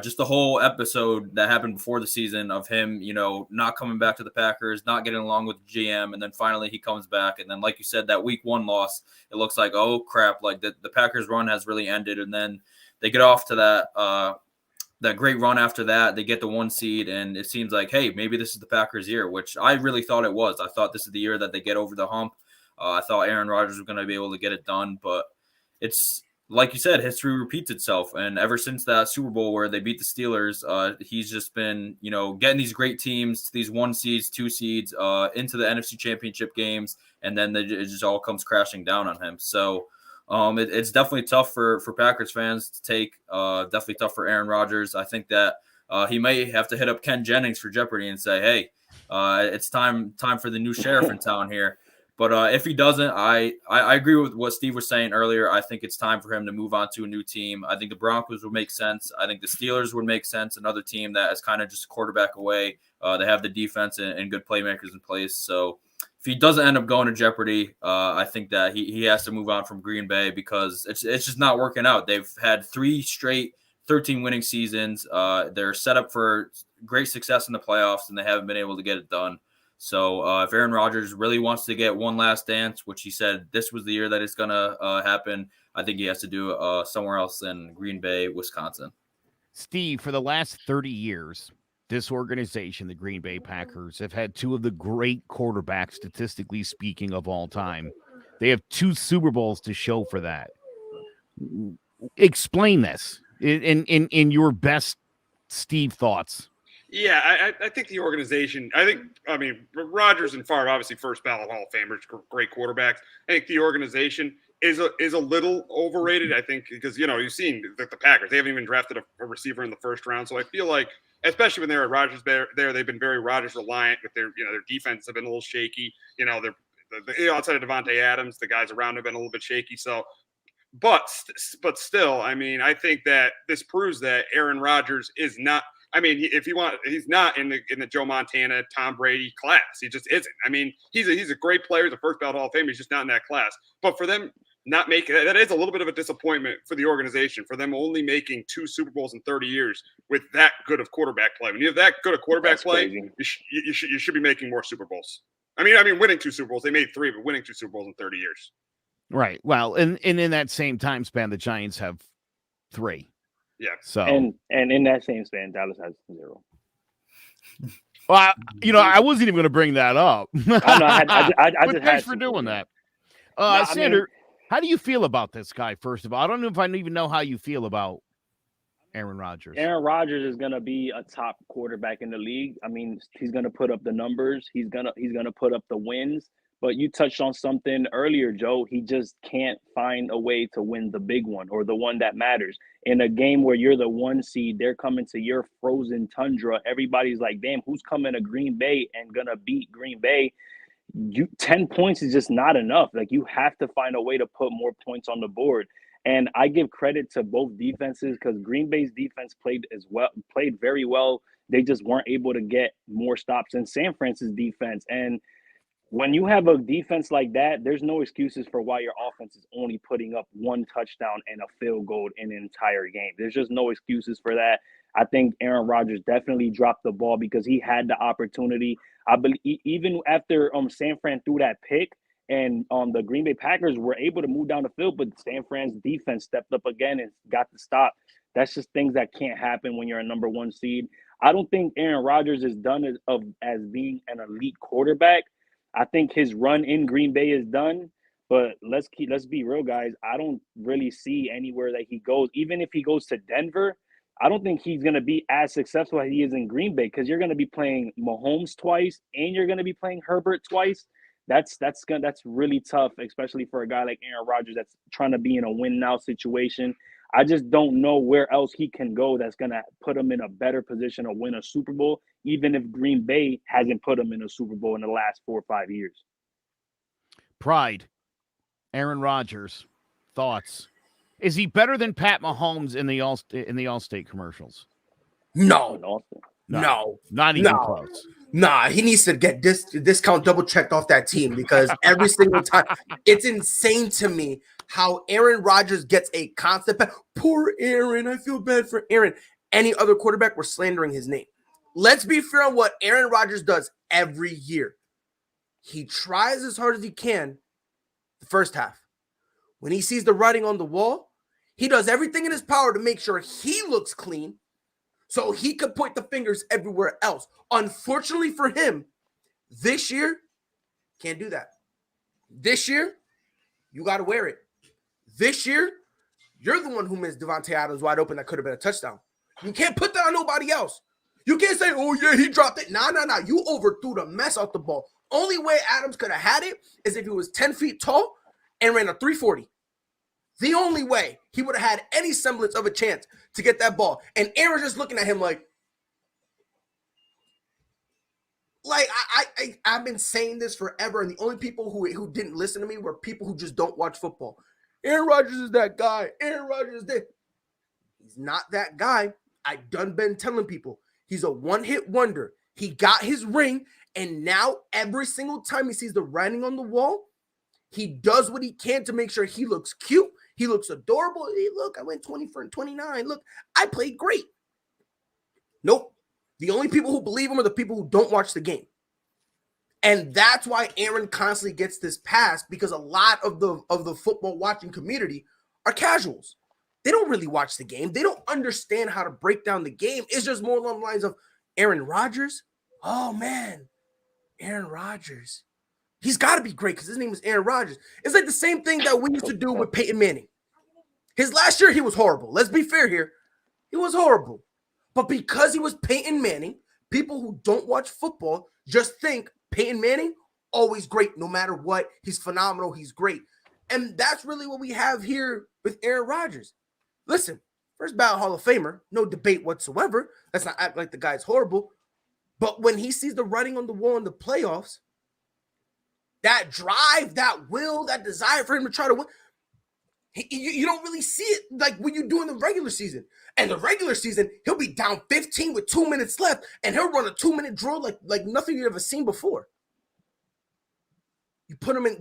Just the whole episode that happened before the season of him, not coming back to the Packers, not getting along with the GM, and then finally he comes back. And then, like you said, that week 1 loss, it looks like, oh, crap, like the Packers run has really ended. And then they get off to that great run after that. They get the 1 seed, and it seems like, hey, maybe this is the Packers' year, which I really thought it was. I thought this is the year that they get over the hump. I thought Aaron Rodgers was going to be able to get it done, but it's like you said, history repeats itself. And ever since that Super Bowl where they beat the Steelers, he's just been, getting these great teams to these 1 seeds, 2 seeds, into the NFC Championship games, and then it just all comes crashing down on him. So it's definitely tough for Packers fans to take. Definitely tough for Aaron Rodgers. I think that he may have to hit up Ken Jennings for Jeopardy and say, hey, it's time for the new sheriff in town here. But if he doesn't, I agree with what Steve was saying earlier. I think it's time for him to move on to a new team. I think the Broncos would make sense. I think the Steelers would make sense. Another team that is kind of just a quarterback away. They have the defense and good playmakers in place. So if he doesn't end up going to Jeopardy, I think that he has to move on from Green Bay because it's just not working out. They've had 3 straight 13 winning seasons. They're set up for great success in the playoffs, and they haven't been able to get it done. So if Aaron Rodgers really wants to get one last dance, which he said this was the year that it's going to happen, I think he has to do it somewhere else than Green Bay, Wisconsin.
Steve, for the last 30 years, this organization, the Green Bay Packers, have had 2 of the great quarterbacks, statistically speaking, of all time. They have 2 Super Bowls to show for that. Explain this in your best Steve thoughts.
Yeah, I think the organization, I mean, Rodgers and Favre, obviously first ballot Hall of Famers, great quarterbacks. I think the organization is a little overrated, I think, because, you've seen the Packers. They haven't even drafted a receiver in the first round. So I feel like, especially when they were at Rodgers there, they've been very Rodgers reliant with their defense have been a little shaky. Outside of Devontae Adams, the guys around have been a little bit shaky. So, but still, I mean, I think that this proves that Aaron Rodgers is not. I mean, he's not in the Joe Montana, Tom Brady class. He just isn't. I mean, he's a great player. He's a first ballot Hall of Fame. He's just not in that class. But for them not making that is a little bit of a disappointment for the organization, for them only making 2 Super Bowls in 30 years with that good of quarterback play. When you have that good of quarterback play, you should be making more Super Bowls. I mean, winning 2 Super Bowls. They made 3, but winning 2 Super Bowls in 30 years.
Right. Well, and in that same time span, the Giants have 3.
Yeah.
So
and in that same span, Dallas has 0.
Well, I wasn't even going to bring that up.
I just
thanks for doing that. Sander, how do you feel about this guy? First of all, I don't know if I even know how you feel about Aaron Rodgers.
Aaron Rodgers is going to be a top quarterback in the league. I mean, he's going to put up the numbers. He's going to put up the wins. But you touched on something earlier, Joe. He just can't find a way to win the big one or the one that matters. In a game where you're the 1 seed, they're coming to your frozen tundra. Everybody's like, damn, who's coming to Green Bay and going to beat Green Bay? 10 points is just not enough. Like, you have to find a way to put more points on the board. And I give credit to both defenses because Green Bay's defense played very well. They just weren't able to get more stops than San Francisco's defense. And when you have a defense like that, there's no excuses for why your offense is only putting up 1 touchdown and a field goal in an entire game. There's just no excuses for that. I think Aaron Rodgers definitely dropped the ball because he had the opportunity. I believe even after San Fran threw that pick and the Green Bay Packers were able to move down the field, but San Fran's defense stepped up again and got the stop. That's just things that can't happen when you're a number 1 seed. I don't think Aaron Rodgers is done as being an elite quarterback. I think his run in Green Bay is done, but let's be real, guys. I don't really see anywhere that he goes. Even if he goes to Denver, I don't think he's going to be as successful as he is in Green Bay because you're going to be playing Mahomes twice and you're going to be playing Herbert twice. That's really tough, especially for a guy like Aaron Rodgers that's trying to be in a win now situation. I just don't know where else he can go that's going to put him in a better position to win a Super Bowl, even if Green Bay hasn't put him in a Super Bowl in the last 4 or 5 years.
Pride, Aaron Rodgers, thoughts. Is he better than Pat Mahomes in the Allstate commercials?
No.
Not even close.
Nah, he needs to get discount double checked off that team because every single time it's insane to me how Aaron Rodgers gets a constant poor Aaron. I feel bad for Aaron. Any other quarterback, we're slandering his name. Let's be fair on what Aaron Rodgers does every year. He tries as hard as he can the first half. When he sees the writing on the wall, he does everything in his power to make sure he looks clean so he could point the fingers everywhere else. Unfortunately for him, this year, can't do that. This year, you got to wear it. This year, you're the one who missed Devontae Adams wide open that could have been a touchdown. You can't put that on nobody else. You can't say, oh, yeah, he dropped it. Nah. You overthrew the mess out the ball. Only way Adams could have had it is if he was 10 feet tall and ran a 340. The only way he would have had any semblance of a chance to get that ball. And Aaron's just looking at him like, like I've been saying this forever, and the only people who didn't listen to me were people who just don't watch football. Aaron Rodgers is that guy. Aaron Rodgers is that. He's not that guy. I done been telling people he's a one-hit wonder. He got his ring, and now every single time he sees the writing on the wall, he does what he can to make sure he looks cute. He looks adorable. Hey, look, I went 20 for 29. Look, I played great. Nope. The only people who believe him are the people who don't watch the game. And that's why Aaron constantly gets this pass, because a lot of the football watching community are casuals. They don't really watch the game. They don't understand how to break down the game. It's just more along the lines of Aaron Rodgers. Oh, man, Aaron Rodgers. He's got to be great because his name is Aaron Rodgers. It's like the same thing that we used to do with Peyton Manning. His last year, he was horrible. Let's be fair here. He was horrible. But because he was Peyton Manning, people who don't watch football just think Peyton Manning, always great no matter what. He's phenomenal. He's great. And that's really what we have here with Aaron Rodgers. Listen, first ballot Hall of Famer, no debate whatsoever. Let's not act like the guy's horrible. But when he sees the writing on the wall in the playoffs, that drive, that will, that desire for him to try to win, you don't really see it like when you do in the regular season. And the regular season, he'll be down 15 with 2 minutes left, and he'll run a 2-minute drill like nothing you've ever seen before. You put him in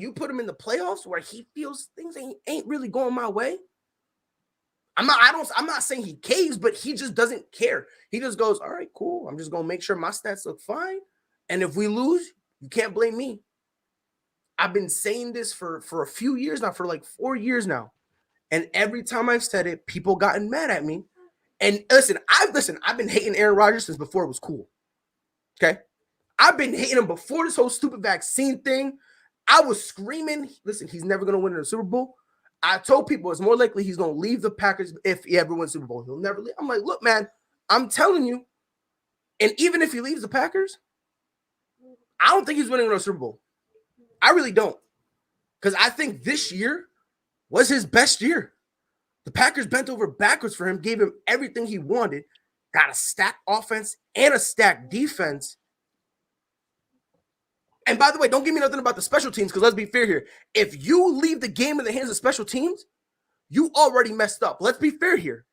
the playoffs where he feels things ain't really going my way. I'm not saying he caves, but he just doesn't care. He just goes, all right, cool. I'm just gonna make sure my stats look fine. And if we lose, you can't blame me. I've been saying this for a few years now, for like 4 years now. And every time I've said it, people gotten mad at me. And listen, I've been hating Aaron Rodgers since before it was cool. Okay? I've been hating him before this whole stupid vaccine thing. I was screaming, listen, he's never going to win in the Super Bowl. I told people it's more likely he's going to leave the Packers if he ever wins Super Bowl. He'll never leave. I'm like, look, man, I'm telling you. And even if he leaves the Packers, I don't think he's winning a Super Bowl. I really don't. Because I think this year was his best year. The Packers bent over backwards for him, gave him everything he wanted, got a stacked offense and a stacked defense. And by the way, don't give me nothing about the special teams, because let's be fair here. If you leave the game in the hands of special teams, you already messed up. Let's be fair here.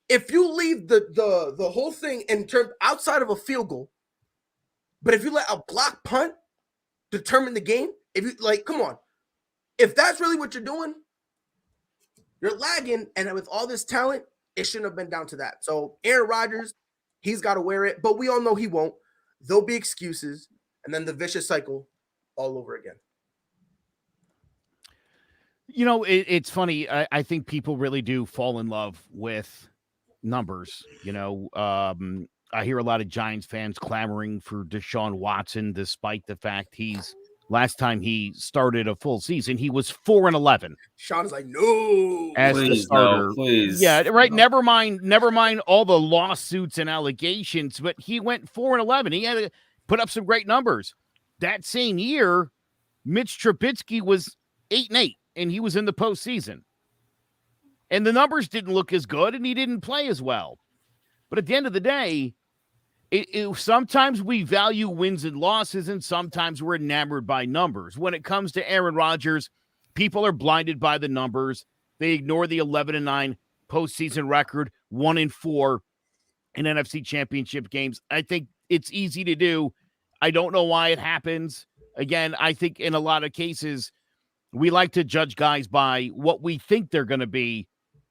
If you leave the whole thing in terms outside of a field goal, but if you let a block punt determine the game, if you come on. If that's really what you're doing, you're lagging, and with all this talent, it shouldn't have been down to that. So Aaron Rodgers, he's got to wear it, but we all know he won't. There'll be excuses, and then the vicious cycle all over again.
You know, it's funny. I think people really do fall in love with numbers. You know, I hear a lot of Giants fans clamoring for Deshaun Watson, despite the fact last time he started a full season, he was 4-11.
Sean's like, no,
as the starter.
No, please.
Yeah, right. No. Never mind all the lawsuits and allegations, but he went 4-11. He had to put up some great numbers. That same year, Mitch Trubisky was 8-8, and he was in the postseason. And the numbers didn't look as good, and he didn't play as well. But at the end of the day, sometimes we value wins and losses, and sometimes we're enamored by numbers. When it comes to Aaron Rodgers, people are blinded by the numbers. They ignore the 11-9 postseason record, 1-4 in NFC Championship games. I think it's easy to do. I don't know why it happens. Again, I think in a lot of cases, we like to judge guys by what we think they're going to be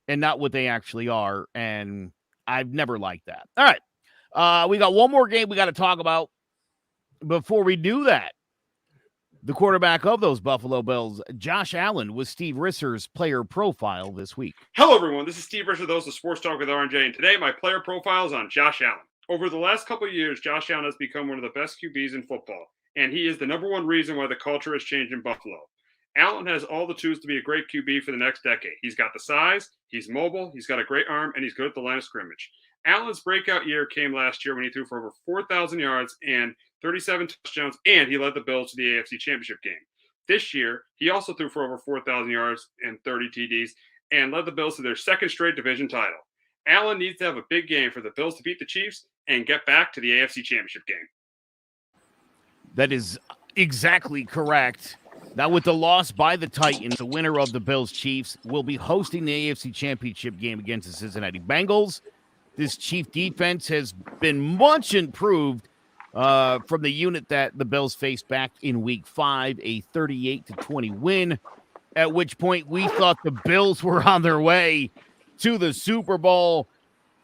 and not what they actually are. And I've never liked that. All right. We got one more game we got to talk about. Before we do that, the quarterback of those Buffalo Bills, Josh Allen, was Steve Risser's player profile this week.
Hello, everyone. This is Steve Risser, the host of Sports Talk with RJ, and today my player profile is on Josh Allen. Over the last couple of years, Josh Allen has become one of the best QBs in football, and he is the number one reason why the culture has changed in Buffalo. Allen has all the tools to be a great QB for the next decade. He's got the size, he's mobile, he's got a great arm, and he's good at the line of scrimmage. Allen's breakout year came last year when he threw for over 4,000 yards and 37 touchdowns, and he led the Bills to the AFC Championship game. This year, he also threw for over 4,000 yards and 30 TDs and led the Bills to their second straight division title. Allen needs to have a big game for the Bills to beat the Chiefs and get back to the AFC Championship game.
That is exactly correct. Now, with the loss by the Titans, the winner of the Bills-Chiefs will be hosting the AFC Championship game against the Cincinnati Bengals. This Chief defense has been much improved from the unit that the Bills faced back in Week 5, a 38-20 win, at which point we thought the Bills were on their way to the Super Bowl,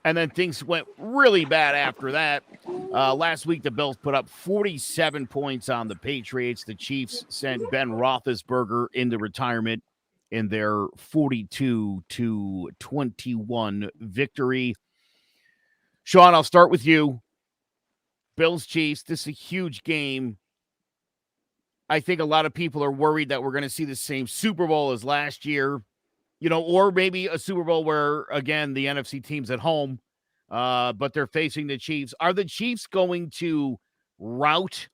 and then things went really bad after that. Last week, the Bills put up 47 points on the Patriots. The Chiefs sent Ben Roethlisberger into retirement in their 42-21 victory. Sean, I'll start with you. Bills-Chiefs, this is a huge game. I think a lot of people are worried that we're going to see the same Super Bowl as last year, or maybe a Super Bowl where, again, the NFC team's at home, but they're facing the Chiefs. Are the Chiefs going to rout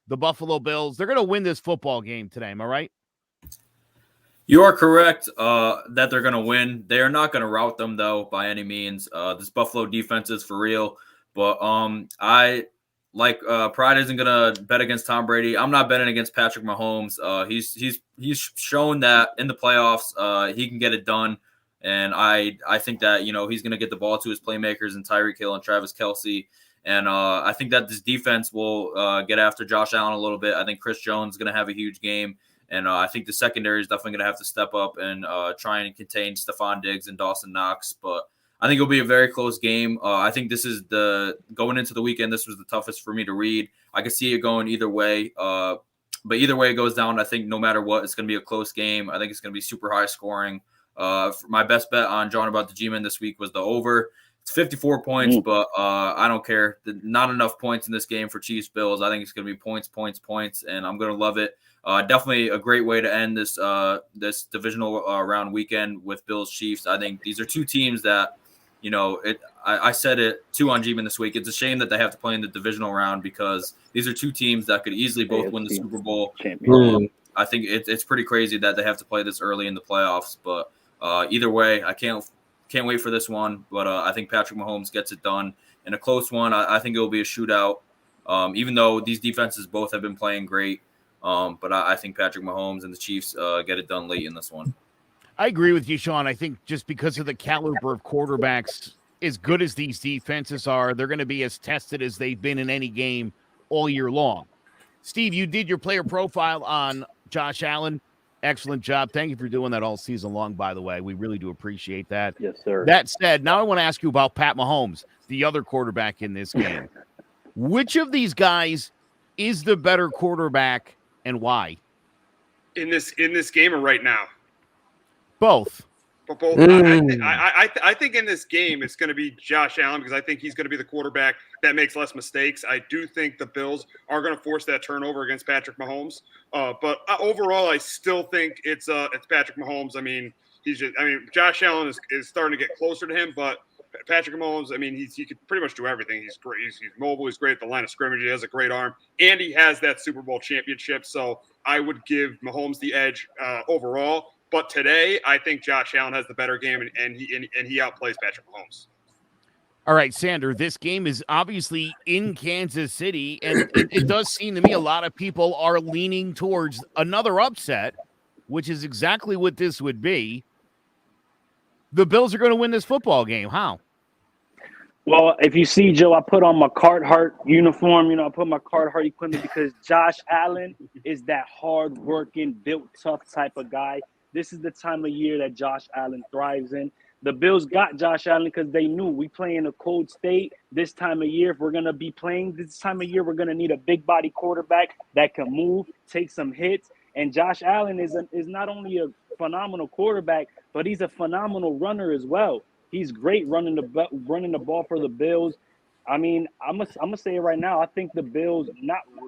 the Buffalo Bills? They're going to win this football game today, am I right?
You are correct that they're going to win. They are not going to rout them, though, by any means. This Buffalo defense is for real. But Pride isn't going to bet against Tom Brady. I'm not betting against Patrick Mahomes. He's shown that in the playoffs he can get it done. And I think that, he's going to get the ball to his playmakers and Tyreek Hill and Travis Kelce. And I think that this defense will get after Josh Allen a little bit. I think Chris Jones is going to have a huge game. And I think the secondary is definitely going to have to step up and try and contain Stephon Diggs and Dawson Knox. But I think it'll be a very close game. I think this is going into the weekend, this was the toughest for me to read. I could see it going either way. But either way it goes down, I think no matter what, it's going to be a close game. I think it's going to be super high scoring. My best bet on John About the G-Men this week was the over. It's 54 points, but I don't care. Not enough points in this game for Chiefs Bills. I think it's going to be points, and I'm going to love it. Definitely a great way to end this divisional round weekend with Bills Chiefs. I think these are two teams that, I said it too on G-Men this week. It's a shame that they have to play in the divisional round because these are two teams that could easily both win the Super Bowl. I think it's pretty crazy that they have to play this early in the playoffs. But either way, I can't wait for this one. But I think Patrick Mahomes gets it done in a close one. I think it will be a shootout, even though these defenses both have been playing great. But I think Patrick Mahomes and the Chiefs get it done late in this one.
I agree with you, Sean. I think just because of the caliber of quarterbacks, as good as these defenses are, they're going to be as tested as they've been in any game all year long. Steve, you did your player profile on Josh Allen. Excellent job. Thank you for doing that all season long, by the way. We really do appreciate that.
Yes, sir.
That said, now I want to ask you about Pat Mahomes, the other quarterback in this game. Which of these guys is the better quarterback and why?
In this game or right now?
Both.
But both. I think in this game it's going to be Josh Allen because I think he's going to be the quarterback that makes less mistakes. I do think the Bills are going to force that turnover against Patrick Mahomes. But overall, I still think it's Patrick Mahomes. Josh Allen is starting to get closer to him, but Patrick Mahomes, he can pretty much do everything. He's great. He's mobile. He's great at the line of scrimmage. He has a great arm, and he has that Super Bowl championship. So I would give Mahomes the edge overall. But today, I think Josh Allen has the better game, and he outplays Patrick Mahomes.
All right, Sander, this game is obviously in Kansas City, and it does seem to me a lot of people are leaning towards another upset, which is exactly what this would be. The Bills are going to win this football game. How?
Well, if you see, Joe, I put on my Carhartt uniform. I put my Carhartt equipment because Josh Allen is that hard-working, built tough type of guy. This is the time of year that Josh Allen thrives in. The Bills got Josh Allen because they knew we play in a cold state this time of year. If we're going to be playing this time of year, we're going to need a big-body quarterback that can move, take some hits. And Josh Allen is not only a phenomenal quarterback, but he's a phenomenal runner as well. He's great running the ball for the Bills. I'm gonna say it right now. I think the Bills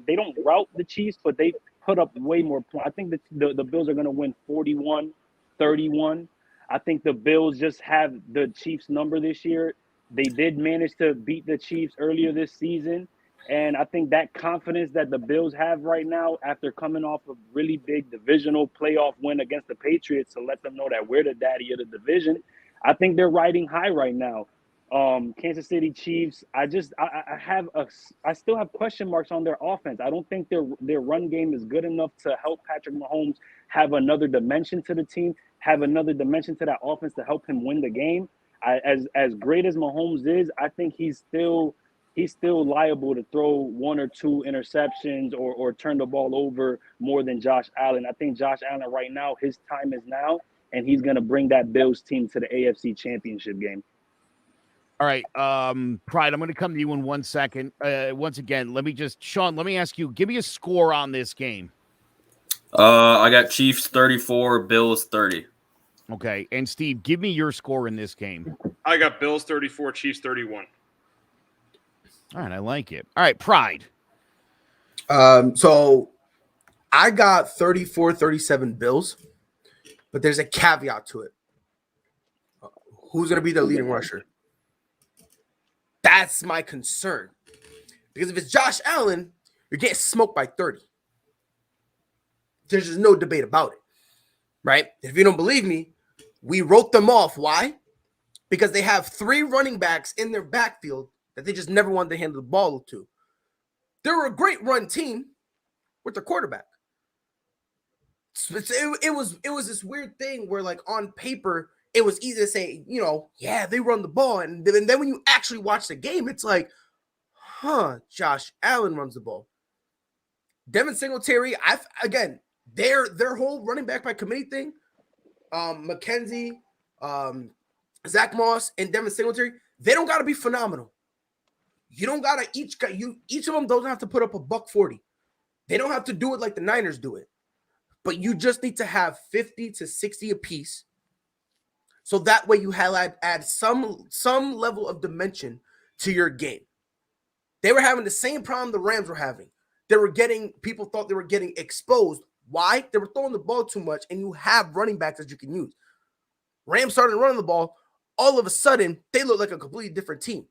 they don't rout the Chiefs, but they put up way more points. I think the Bills are going to win 41-31. I think the Bills just have the Chiefs number this year. They did manage to beat the Chiefs earlier this season. And I think that confidence that the Bills have right now after coming off a really big divisional playoff win against the Patriots to let them know that we're the daddy of the division, I think they're riding high right now. Kansas City Chiefs. I still have question marks on their offense. I don't think their run game is good enough to help Patrick Mahomes have another dimension to the team, have another dimension to that offense to help him win the game. As great as Mahomes is, I think he's still liable to throw one or two interceptions or turn the ball over more than Josh Allen. I think Josh Allen right now, his time is now, and he's going to bring that Bills team to the AFC Championship game.
All right, Pride, I'm going to come to you in 1 second. Once again, Sean, let me ask you, give me a score on this game.
I got Chiefs 34, Bills 30.
Okay, and Steve, give me your score in this game.
I got Bills 34, Chiefs 31.
All right, I like it. All right, Pride.
So I got 34-37 Bills, but there's a caveat to it. Who's going to be the leading rusher? That's my concern. Because if it's Josh Allen, you're getting smoked by 30. There's just no debate about it, right? If you don't believe me, we wrote them off. Why? Because they have 3 running backs in their backfield that they just never wanted to hand the ball to. They were a great run team with their quarterback. It was this weird thing where, like, on paper, it was easy to say, yeah, they run the ball. And then when you actually watch the game, it's like, Josh Allen runs the ball. Devin Singletary, again, their whole running back by committee thing, McKenzie, Zach Moss, and Devin Singletary, they don't got to be phenomenal. You don't got to each of them don't have to put up $140. They don't have to do it like the Niners do it. But you just need to have 50 to 60 apiece. So that way you add some level of dimension to your game. They were having the same problem the Rams were having. People thought they were getting exposed. Why? They were throwing the ball too much, and you have running backs that you can use. Rams started running the ball. All of a sudden, they look like a completely different team.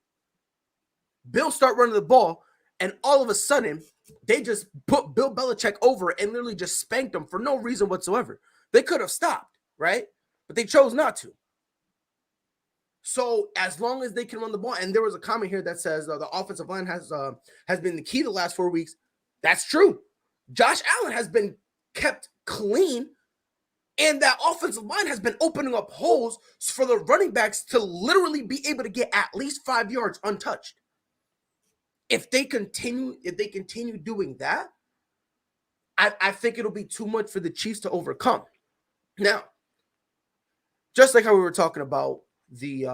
Bills start running the ball, and all of a sudden, they just put Bill Belichick over and literally just spanked him for no reason whatsoever. They could have stopped, right? But they chose not to. So as long as they can run the ball, and there was a comment here that says the offensive line has been the key the last 4 weeks. That's true. Josh Allen has been kept clean, and that offensive line has been opening up holes for the running backs to literally be able to get at least 5 yards untouched. If they continue doing that, I think it'll be too much for the Chiefs to overcome. Now, just like how we were talking about the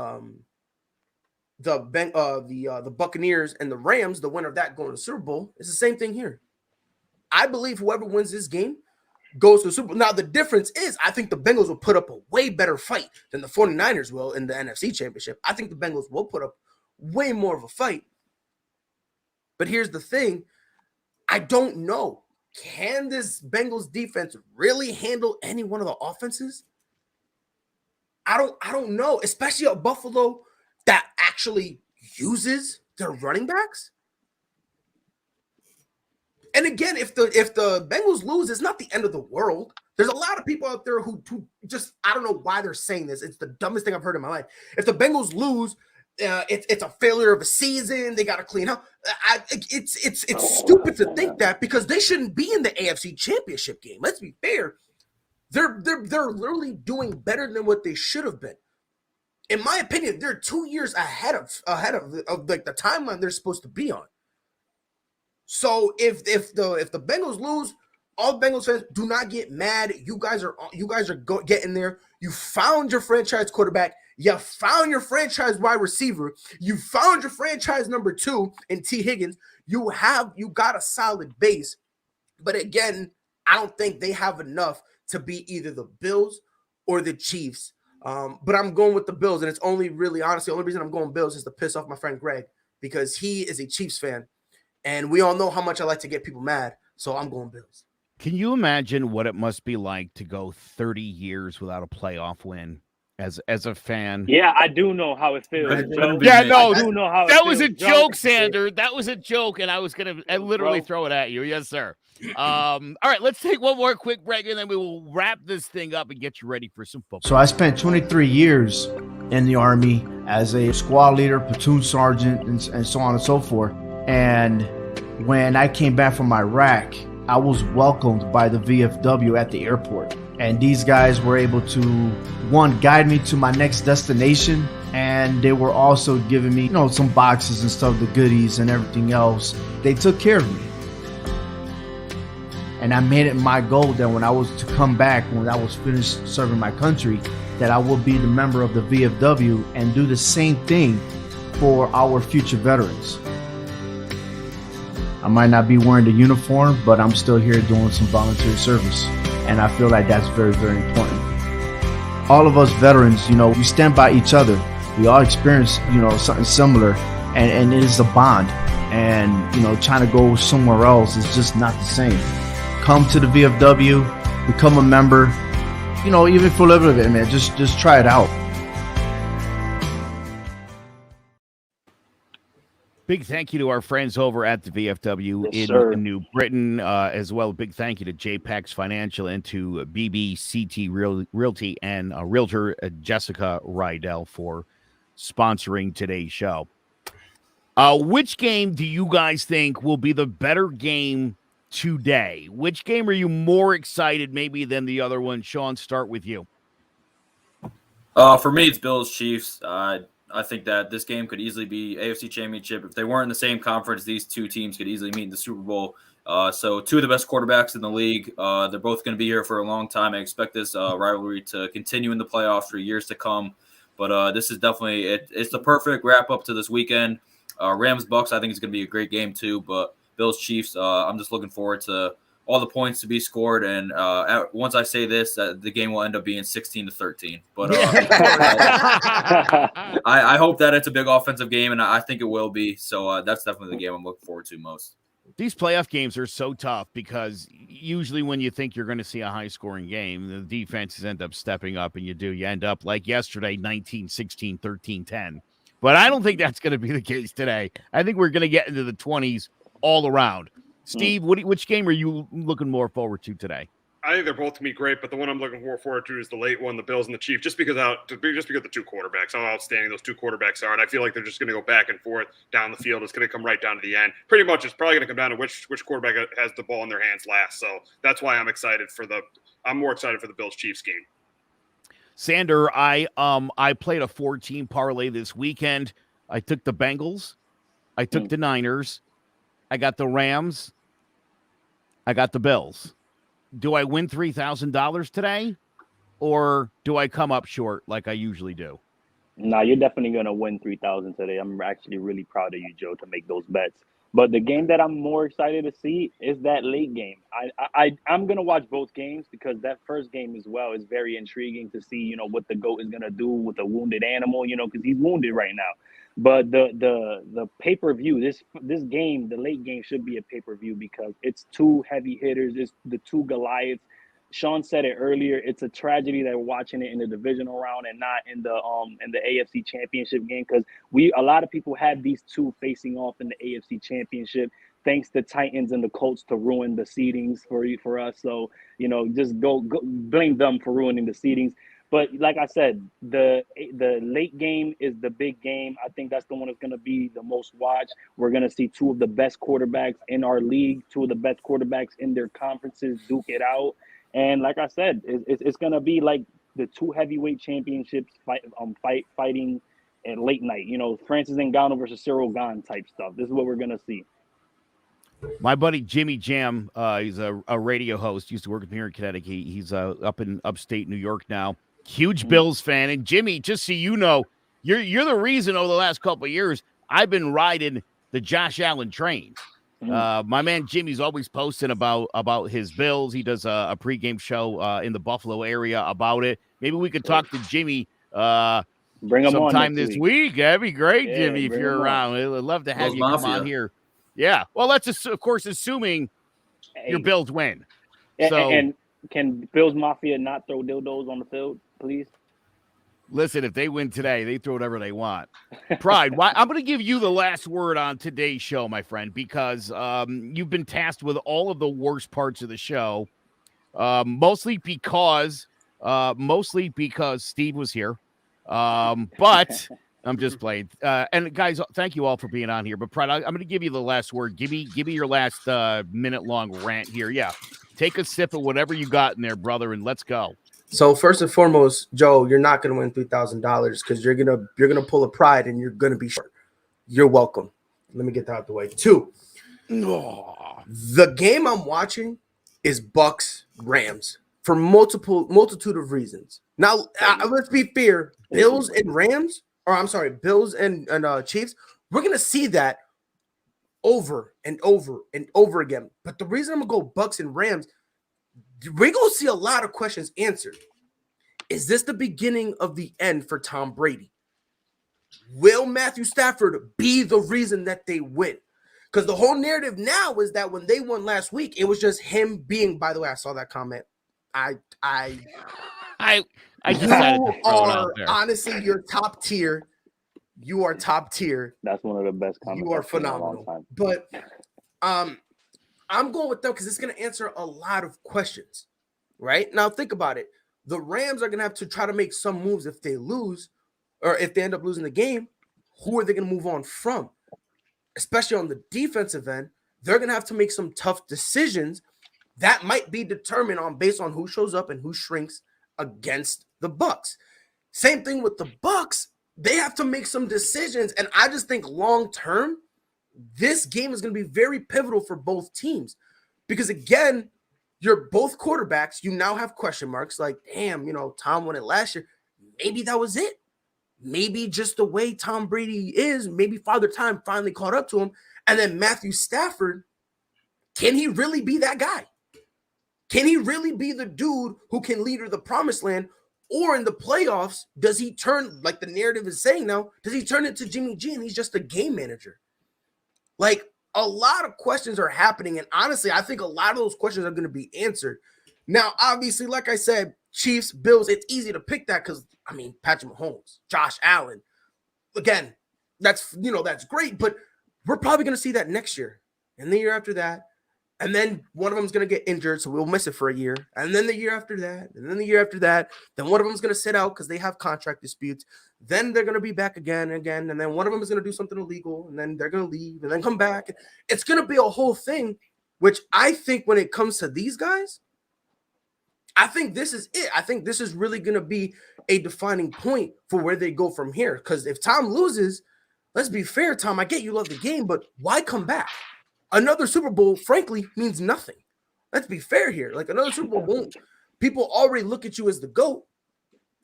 Buccaneers and the Rams, the winner of that going to the Super Bowl, it's the same thing here. I believe whoever wins this game goes to the Super Bowl. Now, the difference is I think the Bengals will put up a way better fight than the 49ers will in the NFC Championship. I think the Bengals will put up way more of a fight. But here's the thing. I don't know. Can this Bengals defense really handle any one of the offenses? I don't know, especially a Buffalo that actually uses their running backs. And again, if the Bengals lose, it's not the end of the world. There's a lot of people out there who just, I don't know why they're saying this. It's the dumbest thing I've heard in my life. If the Bengals lose, it's a failure of a season. They got to clean up. It's stupid to think that because they shouldn't be in the AFC Championship game. Let's be fair. They're literally doing better than what they should have been. In my opinion, they're 2 years ahead of like the timeline they're supposed to be on. So if the Bengals lose, all Bengals fans do not get mad. You guys are getting there. You found your franchise quarterback. You found your franchise wide receiver. You found your franchise number 2 in T. Higgins. You got a solid base. But again, I don't think they have enough to beat either the Bills or the Chiefs. But I'm going with the Bills, and it's only really, honestly, the only reason I'm going Bills is to piss off my friend Greg because he is a Chiefs fan, and we all know how much I like to get people mad, so I'm going Bills.
Can you imagine what it must be like to go 30 years without a playoff win as a fan?
Yeah, I do know how it feels.
Yeah, no,
I do know how
that
it
was
feels,
a joke, Sander. That was a joke, and I was going to literally throw it at you. Yes, sir. All right, let's take one more quick break, and then we will wrap this thing up and get you ready for some football.
So I spent 23 years in the Army as a squad leader, platoon sergeant, and so on and so forth. And when I came back from Iraq, I was welcomed by the VFW at the airport. And these guys were able to, one, guide me to my next destination. And they were also giving me, some boxes and stuff, the goodies and everything else. They took care of me. And I made it my goal that when I was to come back, when I was finished serving my country, that I would be the member of the VFW and do the same thing for our future veterans. I might not be wearing the uniform, but I'm still here doing some volunteer service. And I feel like that's very, very important. All of us veterans, we stand by each other. We all experience, something similar, and it is a bond. And, trying to go somewhere else is just not the same. Come to the VFW, become a member, even for a little bit, man, just try it out.
Big thank you to our friends over at the VFW in New Britain, as well. Big thank you to JPEX Financial and to BBCT Realty and Realtor Jessica Rydell for sponsoring today's show. Which game do you guys think will be the better game today? Which game are you more excited maybe than the other one? Sean, start with you.
For me, it's Bills-Chiefs. I think that this game could easily be AFC Championship. If they weren't in the same conference, these two teams could easily meet in the Super Bowl. So two of the best quarterbacks in the league. They're both going to be here for a long time. I expect this rivalry to continue in the playoffs for years to come. But this is definitely it's the perfect wrap-up to this weekend. Rams-Bucs, I think it's going to be a great game too. But Bills-Chiefs, I'm just looking forward to all the points to be scored, and once I say this, the game will end up being 16-13. But I hope that it's a big offensive game, and I think it will be. So that's definitely the game I'm looking forward to most.
These playoff games are so tough because usually when you think you're going to see a high-scoring game, the defenses end up stepping up, and you end up like yesterday, 19-16, 13-10. But I don't think that's going to be the case today. I think we're going to get into the 20s all around. Steve, which game are you looking more forward to today?
I think they're both going to be great, but the one I'm looking more forward to is the late one, the Bills and the Chiefs, just because the two quarterbacks, how outstanding those two quarterbacks are. And I feel like they're just going to go back and forth down the field. It's going to come right down to the end. Pretty much it's probably going to come down to which quarterback has the ball in their hands last. So that's why I'm more excited for the Bills-Chiefs game.
Sander, I played a 4-team parlay this weekend. I took the Bengals. I took the Niners. I got the Rams. I got the Bills. Do I win $3,000 today, or do I come up short like I usually do?
Nah, you're definitely going to win $3,000 today. I'm actually really proud of you, Joe, to make those bets. But the game that I'm more excited to see is that late game. I'm going to watch both games because that first game as well is very intriguing to see, what the GOAT is going to do with a wounded animal, because he's wounded right now. But the pay-per-view, this game, the late game should be a pay-per-view because it's two heavy hitters. It's the two Goliaths. Sean said it earlier. It's a tragedy that we're watching it in the divisional round and not in the AFC Championship game because a lot of people had these two facing off in the AFC Championship. Thanks to Titans and the Colts to ruin the seedings for us. So just go blame them for ruining the seedings. But like I said, the late game is the big game. I think that's the one that's going to be the most watched. We're going to see two of the best quarterbacks in our league, two of the best quarterbacks in their conferences duke it out. And like I said, it's going to be like the two heavyweight championships fighting at late night. Francis Ngannou versus Cyril Gane type stuff. This is what we're going to see.
My buddy Jimmy Jam, he's a radio host, used to work with me here in Connecticut. He's up in upstate New York now. Huge Bills fan. And Jimmy, just so you know, you're the reason over the last couple of years I've been riding the Josh Allen train. My man Jimmy's always posting about his Bills. He does a pregame show in the Buffalo area about it. Maybe we could talk to Jimmy
bring him
sometime
on
this week. That'd be great, Jimmy, if you're around. I'd love to have you come on here. Yeah. Well, that's of course assuming your Bills win. So,
and can Bills Mafia not throw dildos on the field, please?
Listen, if they win today, they throw whatever they want. Pride, I'm going to give you the last word on today's show, my friend, because you've been tasked with all of the worst parts of the show, mostly because Steve was here. But I'm just playing. And guys, thank you all for being on here. But Pride, I'm going to give you the last word. Give me your last minute-long rant here. Yeah, take a sip of whatever you got in there, brother, and let's go.
So first and foremost, Joe, you're not going to win $3,000 because you're gonna pull a Pride and you're going to be short. You're welcome. Let me get that out the way. 2, the game I'm watching is Bucs Rams for multitude of reasons. Now, let's be fair. Bills and Chiefs, we're going to see that over and over and over again. But the reason I'm going to go Bucs and Rams, we're going to see a lot of questions answered. Is this the beginning of the end for Tom Brady? Will Matthew Stafford be the reason that they win? Because the whole narrative now is that when they won last week, it was just him being, by the way, I saw that comment. I
just decided to throw it out there.
Honestly, you're top tier. You are top tier.
That's one of the best comments.
You are phenomenal. But I'm going with them because it's going to answer a lot of questions. Right? Now, think about it. The Rams are going to have to try to make some moves if they lose, or if they end up losing the game. Who are they going to move on from? Especially on the defensive end, they're going to have to make some tough decisions that might be determined based on who shows up and who shrinks against the Bucs. Same thing with the Bucs. They have to make some decisions, and I just think long term, this game is going to be very pivotal for both teams because, again, you're both quarterbacks. You now have question marks like, damn, Tom won it last year. Maybe that was it. Maybe just the way Tom Brady is, maybe Father Time finally caught up to him. And then Matthew Stafford, can he really be that guy? Can he really be the dude who can lead her the promised land? Or in the playoffs, does he turn, like the narrative is saying now, does he turn into Jimmy G and he's just a game manager? Like, a lot of questions are happening. And honestly, I think a lot of those questions are going to be answered. Now, obviously, like I said, Chiefs, Bills, it's easy to pick that because, Patrick Mahomes, Josh Allen. Again, that's great, but we're probably going to see that next year and the year after that. And then one of them's going to get injured, so we'll miss it for a year. And then the year after that, and then the year after that. Then one of them's going to sit out because they have contract disputes. Then they're going to be back again. And then one of them is going to do something illegal, and then they're going to leave and then come back. It's going to be a whole thing, which I think when it comes to these guys, I think this is it. I think this is really going to be a defining point for where they go from here. Because if Tom loses, let's be fair, Tom, I get you love the game, but why come back? Another Super Bowl, frankly, means nothing. Let's be fair here. Like, another Super Bowl won't. People already look at you as the GOAT.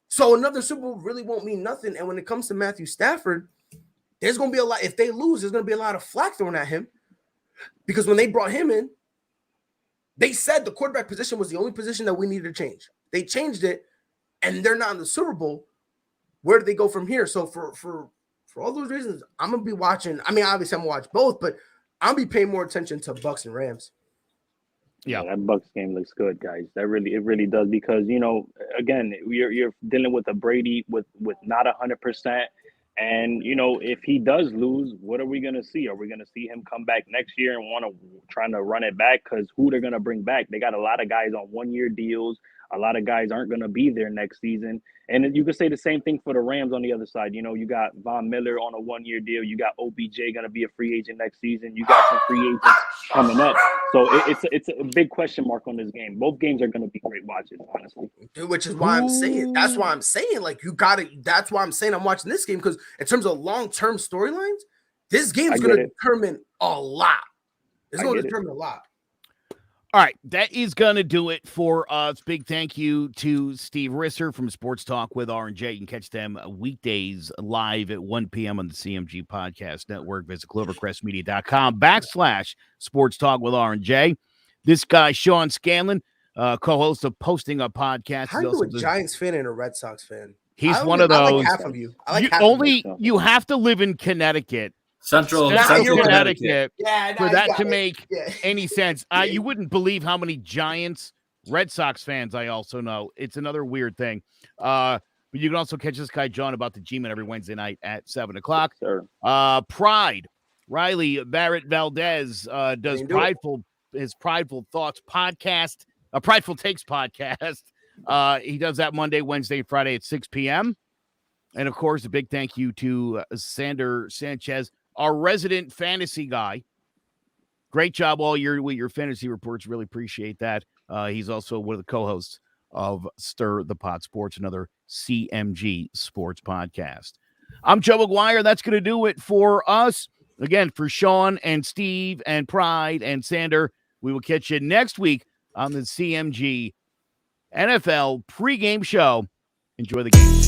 So another Super Bowl really won't mean nothing. And when it comes to Matthew Stafford, there's going to be a lot. If they lose, there's going to be a lot of flack thrown at him. Because when they brought him in, they said the quarterback position was the only position that we needed to change. They changed it, and they're not in the Super Bowl. Where do they go from here? So for all those reasons, I'm going to be watching. Obviously, I'm going to watch both, but I'll be paying more attention to Bucs and Rams.
Yeah, that Bucs game looks good, guys. It really does because, again, you're dealing with a Brady with not 100%. And, if he does lose, what are we going to see? Are we going to see him come back next year and trying to run it back? Because who they're going to bring back? They got a lot of guys on one-year deals. A lot of guys aren't going to be there next season. And you could say the same thing for the Rams on the other side. You got Von Miller on a one-year deal. You got OBJ going to be a free agent next season. You got some free agents coming up. So it's a big question mark on this game. Both games are going to be great watches, honestly.
Which is why I'm saying. That's why I'm saying, like, you got to – that's why I'm saying I'm watching this game because in terms of long-term storylines, this game is going to determine a lot. It's going to determine a lot.
All right, that is going to do it for us. Big thank you to Steve Risser from Sports Talk with R&J. You can catch them weekdays live at 1 p.m. on the CMG Podcast Network. Visit clovercrestmedia.com/Sports Talk with R&J. This guy, Sean Scanlon, co-host of Posting Up Podcast.
How are you a Giants fan and a Red Sox fan?
He's one of those.
I like half of you.
You have to live in Connecticut.
Central
Connecticut for that to make any sense. You wouldn't believe how many Giants, Red Sox fans I also know. It's another weird thing. But you can also catch this guy, John, about the G-Men every Wednesday night at 7 o'clock.
Sure.
Pride. Riley Barrett Valdez does his Prideful Thoughts podcast, a Prideful Takes podcast. He does that Monday, Wednesday, Friday at 6 p.m. And, of course, a big thank you to Sander Sanchez, our resident fantasy guy. Great job all year with your fantasy reports. Really appreciate that. He's also one of the co-hosts of Stir the Pot Sports, another CMG sports podcast. I'm Joe McGuire. That's going to do it for us. Again, for Sean and Steve and Pride and Sander, we will catch you next week on the CMG NFL pregame show. Enjoy the game.